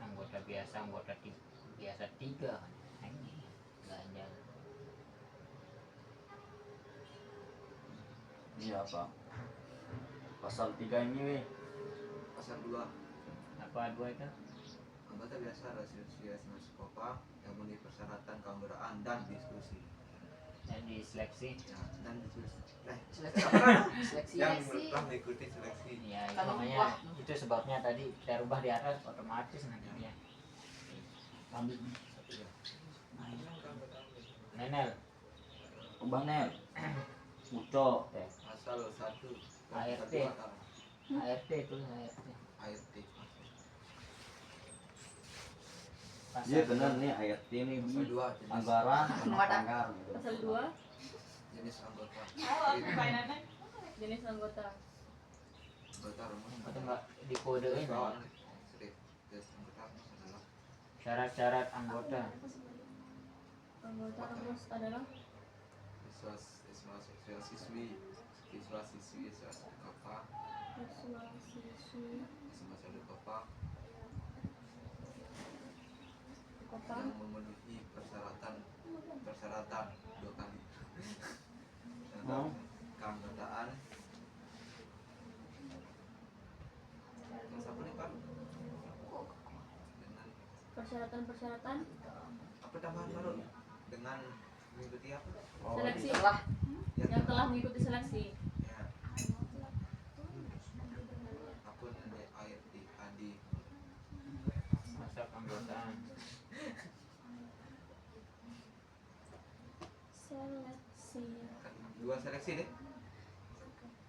[SPEAKER 4] Anggota biasa, biasa 3. Ini ganjal.
[SPEAKER 1] Iya Pak. Pasal 3 ini weh.
[SPEAKER 6] Pasal 2.
[SPEAKER 4] Apa dua itu?
[SPEAKER 6] Anggota biasa resolusi SMA Kopang yang memenuhi persyaratan keanggotaan dan diskusi.
[SPEAKER 4] Yang diseleksi.
[SPEAKER 6] Ya, dan diskusi.
[SPEAKER 8] Seleksi.
[SPEAKER 6] Apa kan?
[SPEAKER 8] Seleksi.
[SPEAKER 6] Yang telah mengikuti seleksi.
[SPEAKER 4] Ya itu
[SPEAKER 8] Kalau
[SPEAKER 4] namanya,
[SPEAKER 8] wah.
[SPEAKER 4] itu sebabnya tadi kita rubah di atas otomatis nanti dia.
[SPEAKER 1] Ambil
[SPEAKER 4] Nenel.
[SPEAKER 1] Bang Nel. Uco.
[SPEAKER 6] Pasal 1.
[SPEAKER 4] ART. ART itu ART.
[SPEAKER 6] ART.
[SPEAKER 4] Pasal
[SPEAKER 1] Iya benar nih ayat ini
[SPEAKER 6] Pasal 2 jenis,
[SPEAKER 1] anggaran rumah tangga.
[SPEAKER 5] Pasal 2
[SPEAKER 6] jenis anggota.
[SPEAKER 5] jenis anggota.
[SPEAKER 6] Anggota rumah
[SPEAKER 4] Atau enggak dikodein
[SPEAKER 6] Bawah
[SPEAKER 4] ya.
[SPEAKER 6] nih. Strip. Jenis anggota adalah
[SPEAKER 4] Syarat-syarat anggota.
[SPEAKER 5] Anggota remus adalah
[SPEAKER 6] siswa-siswi SMA 1 Kopang,
[SPEAKER 5] siswa-siswi
[SPEAKER 6] SMA 1 Kopang
[SPEAKER 5] Kopang
[SPEAKER 6] yang memenuhi persyaratan 2 kali tentang keanggotaan. Terus apa nih Pak? Dengan
[SPEAKER 5] persyaratan-persyaratan
[SPEAKER 6] apa tambahan baru? Dengan mengikuti apa?
[SPEAKER 5] seleksi
[SPEAKER 8] Setelah
[SPEAKER 5] yang telah mengikuti seleksi.
[SPEAKER 6] Ya. Akun ART AD.
[SPEAKER 4] Masa keanggotaan.
[SPEAKER 5] Seleksi.
[SPEAKER 6] Kan 2 seleksi deh.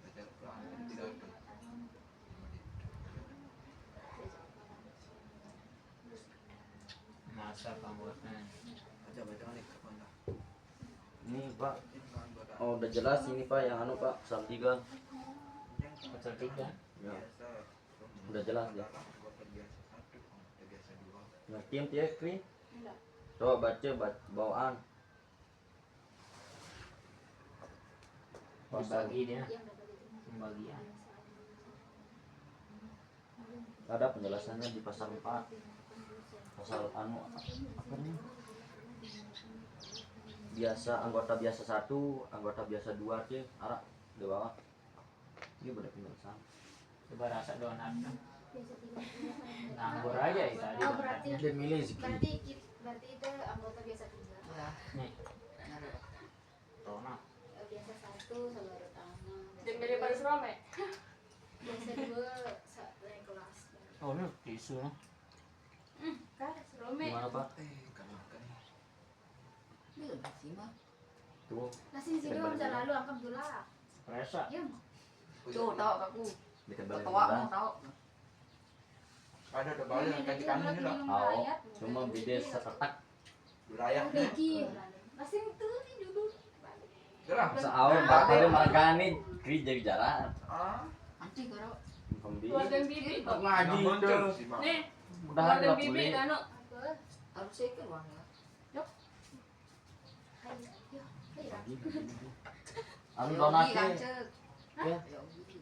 [SPEAKER 6] Baca ulang tidak ada.
[SPEAKER 4] Masa keanggotaan.
[SPEAKER 6] Baca nih kapan dah?
[SPEAKER 1] Ini Pak.
[SPEAKER 6] Keanggotaan.
[SPEAKER 1] Oh udah jelas ini Pak yang anu Pak pasal 3.
[SPEAKER 4] Pasal 3.
[SPEAKER 1] Ya.
[SPEAKER 6] Biasa.
[SPEAKER 1] Udah jelas ya.
[SPEAKER 6] Anggota biasa 1, anggota biasa 2.
[SPEAKER 1] Ngerti yang dia Kri?
[SPEAKER 2] Enggak.
[SPEAKER 1] Coba baca bawaan. Pasal
[SPEAKER 4] Dibagi dia. Pembagian.
[SPEAKER 1] ada penjelasannya di pasal 4. Pasal anu apa nih? Biasa anggota biasa 1, anggota biasa 2 sih, arah di bawah. Ini benar penjelasan.
[SPEAKER 4] Coba rasa donat kan. Nganggur aja ya tadi.
[SPEAKER 7] Oh, berarti
[SPEAKER 1] Dia milih sih.
[SPEAKER 7] berarti itu anggota biasa 3.
[SPEAKER 8] ya.
[SPEAKER 4] Nih. Donat.
[SPEAKER 7] Biasa 1 saudara utama.
[SPEAKER 3] Demi pada serame.
[SPEAKER 7] Biasa 2 kelas.
[SPEAKER 4] Oh ini tisu lah.
[SPEAKER 2] Kan, Rome.
[SPEAKER 1] Gimana Pak?
[SPEAKER 6] Kan makan nih.
[SPEAKER 1] Tuh,
[SPEAKER 7] Lah sini sini om jalan lalu angkat dulu lah.
[SPEAKER 4] Rasa.
[SPEAKER 7] Ya.
[SPEAKER 8] Tuh tahu aku.
[SPEAKER 1] dikembali
[SPEAKER 8] Tawa
[SPEAKER 1] dulu.
[SPEAKER 8] mau tahu.
[SPEAKER 6] Ada balik kaki kanan juga.
[SPEAKER 1] Oh, cuma beda seketak.
[SPEAKER 6] Wilayah.
[SPEAKER 7] Begi. Lah sini tuh dulu.
[SPEAKER 6] Gerang.
[SPEAKER 1] Seawal bakal makani kri jadi jarak.
[SPEAKER 6] Ah,
[SPEAKER 8] Anti karo.
[SPEAKER 1] Pembi.
[SPEAKER 3] Gorden bibi kok.
[SPEAKER 1] Ngaji
[SPEAKER 6] muncul
[SPEAKER 1] tuh.
[SPEAKER 6] sih, Mak.
[SPEAKER 3] Nih,
[SPEAKER 1] Udah
[SPEAKER 3] gorden
[SPEAKER 1] nggak
[SPEAKER 3] bibi
[SPEAKER 1] boleh.
[SPEAKER 3] kan.
[SPEAKER 8] Harus seker bang ya.
[SPEAKER 1] Anu
[SPEAKER 8] Yogi,
[SPEAKER 1] donat
[SPEAKER 8] lancet.
[SPEAKER 1] Ya.
[SPEAKER 8] Yogi.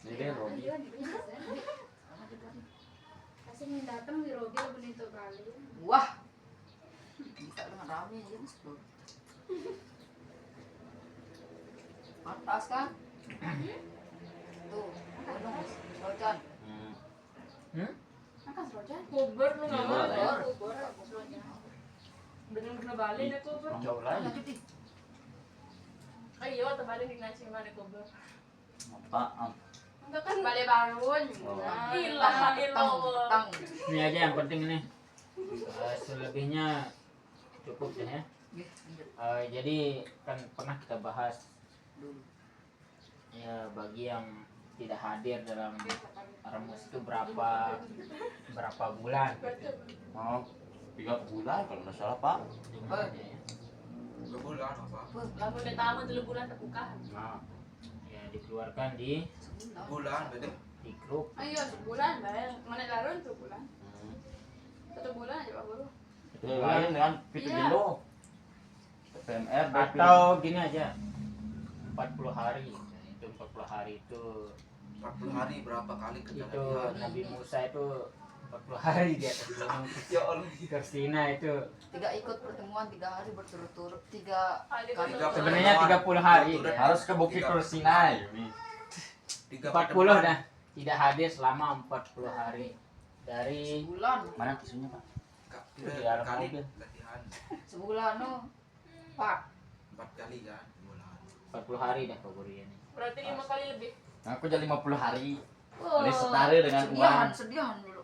[SPEAKER 1] Ini Robi.
[SPEAKER 7] Kasih yang datang di Robi lah beli itu kali.
[SPEAKER 8] Wah. Bisa dengan rame ya mas bro. Pantas kan? Tuh, gunung mas. Rojan.
[SPEAKER 7] Makan serojan.
[SPEAKER 3] Kubur lu nggak
[SPEAKER 1] Iya,
[SPEAKER 3] mau.
[SPEAKER 1] boleh.
[SPEAKER 7] Kubur, serojan.
[SPEAKER 3] Dengan kena balik deh kubur.
[SPEAKER 1] Jauh lagi.
[SPEAKER 8] Lanjut nih.
[SPEAKER 3] Ayo terbalik di nasi mana kubur.
[SPEAKER 1] Apaan?
[SPEAKER 2] Enggak kan balik bangun.
[SPEAKER 1] Oh.
[SPEAKER 2] Nah,
[SPEAKER 3] Ilah,
[SPEAKER 8] Tang,
[SPEAKER 3] ilah.
[SPEAKER 8] tang.
[SPEAKER 4] Ini aja yang penting ini. Selebihnya cukup deh ya.
[SPEAKER 8] Nih, lanjut
[SPEAKER 4] Jadi kan pernah kita bahas
[SPEAKER 8] dulu.
[SPEAKER 4] ya bagi yang tidak hadir dalam remus itu berapa bulan gitu.
[SPEAKER 1] Oh, 3 bulan kalau nggak salah Pak.
[SPEAKER 4] Ya.
[SPEAKER 6] 2 bulan apa?
[SPEAKER 3] Lamun di tamu 3 bulan terbuka.
[SPEAKER 1] Nah,
[SPEAKER 4] Ya dikeluarkan di
[SPEAKER 6] Bulan beda.
[SPEAKER 4] grup.
[SPEAKER 2] Ayo sebulan bayar. Mana larun sebulan. 1 bulan aja Pak Guru.
[SPEAKER 1] itu lain dengan itu
[SPEAKER 2] Iya.
[SPEAKER 1] dulu. PMR
[SPEAKER 4] Atau gini aja 40 hari. Itu 40 hari itu
[SPEAKER 6] 40 hari berapa kali
[SPEAKER 4] itu
[SPEAKER 6] kejadian?
[SPEAKER 4] Nabi Musa itu 40 hari di atas gunung
[SPEAKER 6] Ya Allah.
[SPEAKER 4] Kersina itu
[SPEAKER 8] Tiga ikut pertemuan 3 hari berturut-turut. 3
[SPEAKER 3] Ada
[SPEAKER 8] kali.
[SPEAKER 6] Tiga
[SPEAKER 4] sebenarnya 30 hari.
[SPEAKER 1] harus ke Bukit Sinai.
[SPEAKER 4] 40 dah tidak hadir selama 40 hari dari
[SPEAKER 8] Sebulan.
[SPEAKER 1] Mana tisunya Pak?
[SPEAKER 4] Di dalam
[SPEAKER 6] Kali
[SPEAKER 4] mobil.
[SPEAKER 6] latihan.
[SPEAKER 8] Sebulan no. 4.
[SPEAKER 6] 4 kali kan bulan.
[SPEAKER 4] 40 hari dah Pak Guru ini.
[SPEAKER 3] Berarti 5 kali lebih.
[SPEAKER 1] Aku jadi 50 hari.
[SPEAKER 2] Oh.
[SPEAKER 1] Ini setara dengan
[SPEAKER 8] Sediahan,
[SPEAKER 1] uang.
[SPEAKER 8] sediahan dulu.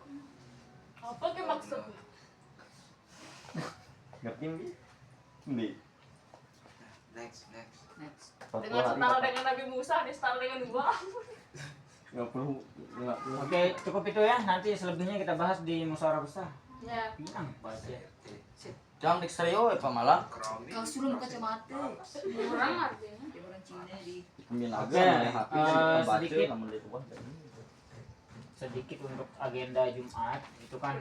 [SPEAKER 3] Apa ke maksudnya?
[SPEAKER 1] Ngerti Mbi? Mbi.
[SPEAKER 6] Next.
[SPEAKER 8] Next.
[SPEAKER 1] 40
[SPEAKER 3] Dengan
[SPEAKER 1] hari.
[SPEAKER 3] setara
[SPEAKER 1] Pak.
[SPEAKER 3] dengan Nabi Musa, dia setara dengan gua.
[SPEAKER 1] 50.
[SPEAKER 4] Oke, cukup itu ya. Nanti selebihnya kita bahas di musyawarah besar.
[SPEAKER 2] Ya.
[SPEAKER 4] Pinang bahasnya.
[SPEAKER 1] Jangan di stereo ya Pak malah.
[SPEAKER 6] Keramik.
[SPEAKER 8] Kau suruh kacamata.
[SPEAKER 2] Kurang artinya.
[SPEAKER 8] Dia orang Cina di.
[SPEAKER 1] Kembali
[SPEAKER 4] Oke,
[SPEAKER 1] aja hati baca
[SPEAKER 4] sedikit.
[SPEAKER 1] namun itu Pak.
[SPEAKER 4] Sedikit untuk agenda Jumat itu kan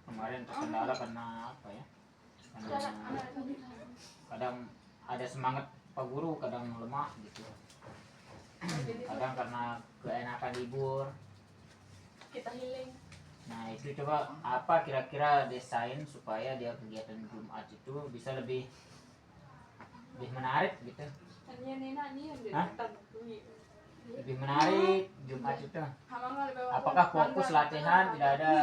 [SPEAKER 4] kemarin terkendala karena apa ya? Karena kadang ada semangat Pak Guru, kadang lemah gitu. Kadang karena keenakan libur.
[SPEAKER 3] Kita healing.
[SPEAKER 4] Nah itu coba apa kira-kira desain supaya dia kegiatan Jumat itu bisa lebih menarik gitu,
[SPEAKER 2] Hanya Nina nih yang
[SPEAKER 4] Hah?
[SPEAKER 2] dia
[SPEAKER 4] lebih menarik Jumat itu.
[SPEAKER 2] Hamam ada
[SPEAKER 4] Apakah fokus latihan, tidak ada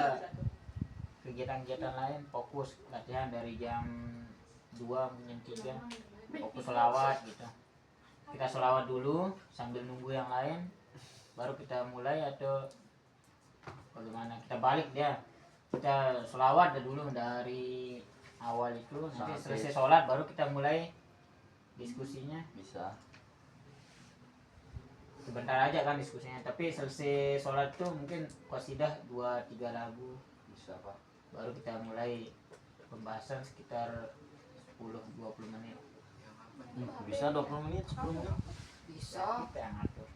[SPEAKER 4] kegiatan-kegiatan lain, fokus latihan dari jam 2 jam 3, fokus selawat gitu. Kita selawat dulu sambil nunggu yang lain, baru kita mulai atau bagaimana? Kita balik dia, kita selawat dulu dari awal itu, nanti selesai sholat baru kita mulai diskusinya.
[SPEAKER 1] Bisa.
[SPEAKER 4] Sebentar aja kan diskusinya, tapi selesai sholat tuh mungkin qasidah 2-3 lagu,
[SPEAKER 1] Bisa Pak.
[SPEAKER 4] baru kita mulai pembahasan sekitar 10-20 menit.
[SPEAKER 1] Bisa 20 menit, 10 menit.
[SPEAKER 8] Bisa.
[SPEAKER 4] Kita yang atur.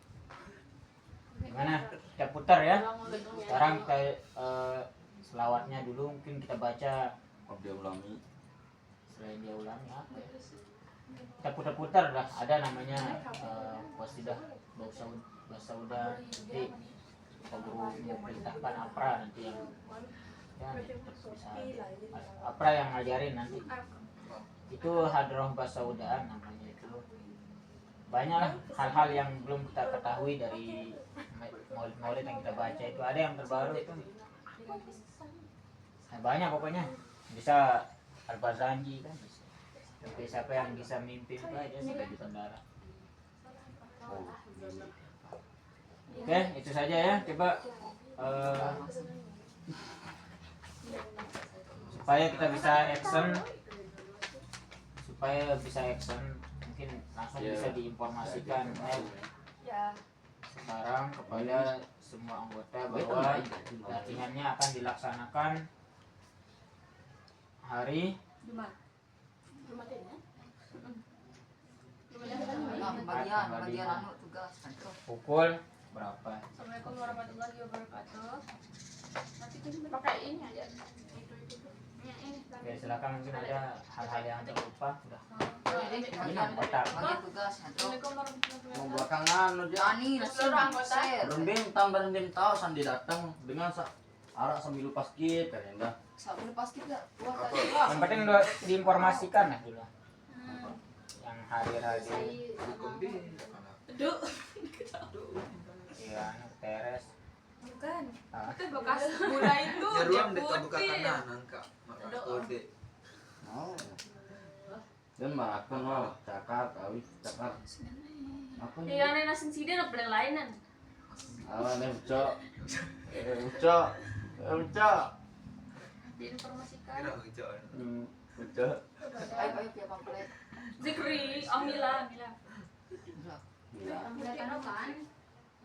[SPEAKER 4] Gimana? Kita putar ya. Sekarang kita selawatnya dulu, mungkin kita baca
[SPEAKER 1] Dia ulangi.
[SPEAKER 4] selain dia ulangi apa ya? Kita putar-putar dah, ada namanya qasidah Basauda. Nanti Pak Guru mau perintahkan Apra nanti yang ya, bisa Apra yang ngajarin nanti. Itu hadroh Basauda namanya itu. Banyaklah hal-hal yang belum kita ketahui dari maulid-maulid yang kita baca itu. Ada yang terbaru itu. Nah, banyak pokoknya. Bisa Al-Bazanji kan bisa. Tapi siapa yang bisa mimpin itu aja sebagai bendara. Oke, itu saja ya. Coba supaya kita bisa action supaya bisa action mungkin langsung
[SPEAKER 1] Iya.
[SPEAKER 4] bisa diinformasikan
[SPEAKER 2] Ya.
[SPEAKER 4] sekarang kepada semua anggota bahwa latihannya akan dilaksanakan hari
[SPEAKER 5] Jumat.
[SPEAKER 2] Jumat ini ya?
[SPEAKER 8] Nah, bagian anu tugas kantor.
[SPEAKER 4] pukul berapa.
[SPEAKER 2] Assalamualaikum warahmatullahi wabarakatuh. Nanti kita pakai ini aja. Itu. Ini.
[SPEAKER 4] Oke, silakan mungkin ada hal-hal yang terlupa udah.
[SPEAKER 8] Jadi bagian
[SPEAKER 4] kotak.
[SPEAKER 8] tugas kantor.
[SPEAKER 2] Assalamualaikum warahmatullahi
[SPEAKER 1] Mau
[SPEAKER 2] wabarakatuh.
[SPEAKER 1] belakangan aja.
[SPEAKER 8] Ani
[SPEAKER 2] Seluruh anggota.
[SPEAKER 1] Berendam tahu sandi datang dengan arak sambil lupa skip kalian dah.
[SPEAKER 8] Sampai lepas kita. Wah,
[SPEAKER 6] Apa?
[SPEAKER 8] tadi.
[SPEAKER 4] Yang penting udah diinformasikan lah dulu. Yang hari-hari
[SPEAKER 6] Hukum di anak.
[SPEAKER 2] Duduk.
[SPEAKER 4] ya teres.
[SPEAKER 2] Bukan.
[SPEAKER 4] Ah.
[SPEAKER 2] Itu bekas gula itu.
[SPEAKER 6] Jaruam
[SPEAKER 2] dia
[SPEAKER 6] buka
[SPEAKER 2] putih.
[SPEAKER 6] kanan angka. Maka kode.
[SPEAKER 1] Oh. Dan makan oh, cakar kali cakar. Apa
[SPEAKER 5] Ya aneh nasin sida na plan lainan.
[SPEAKER 1] nih ucok. Ucok. Ucok.
[SPEAKER 2] Diinformasikan.
[SPEAKER 6] Kira hijau.
[SPEAKER 1] Ucok.
[SPEAKER 8] Ayo via pamflet.
[SPEAKER 2] Zikri, Amila.
[SPEAKER 7] Pamflet anu kan?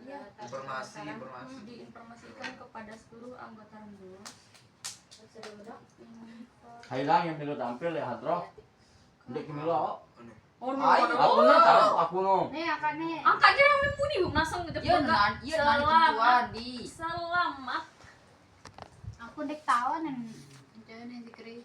[SPEAKER 2] Ya,
[SPEAKER 6] Informasi.
[SPEAKER 2] diinformasikan kepada seluruh anggota Rembus.
[SPEAKER 1] Hilang yang milu tampil ya hadroh. Dek milu.
[SPEAKER 2] Oh,
[SPEAKER 1] Aku nih tahu aku no.
[SPEAKER 7] Nih akan nih.
[SPEAKER 2] angkat aja rame puni nasang gitu.
[SPEAKER 8] Iya nan tentuan di.
[SPEAKER 2] Selamat.
[SPEAKER 7] Aku dek tahu nih. Jangan yang dikeri.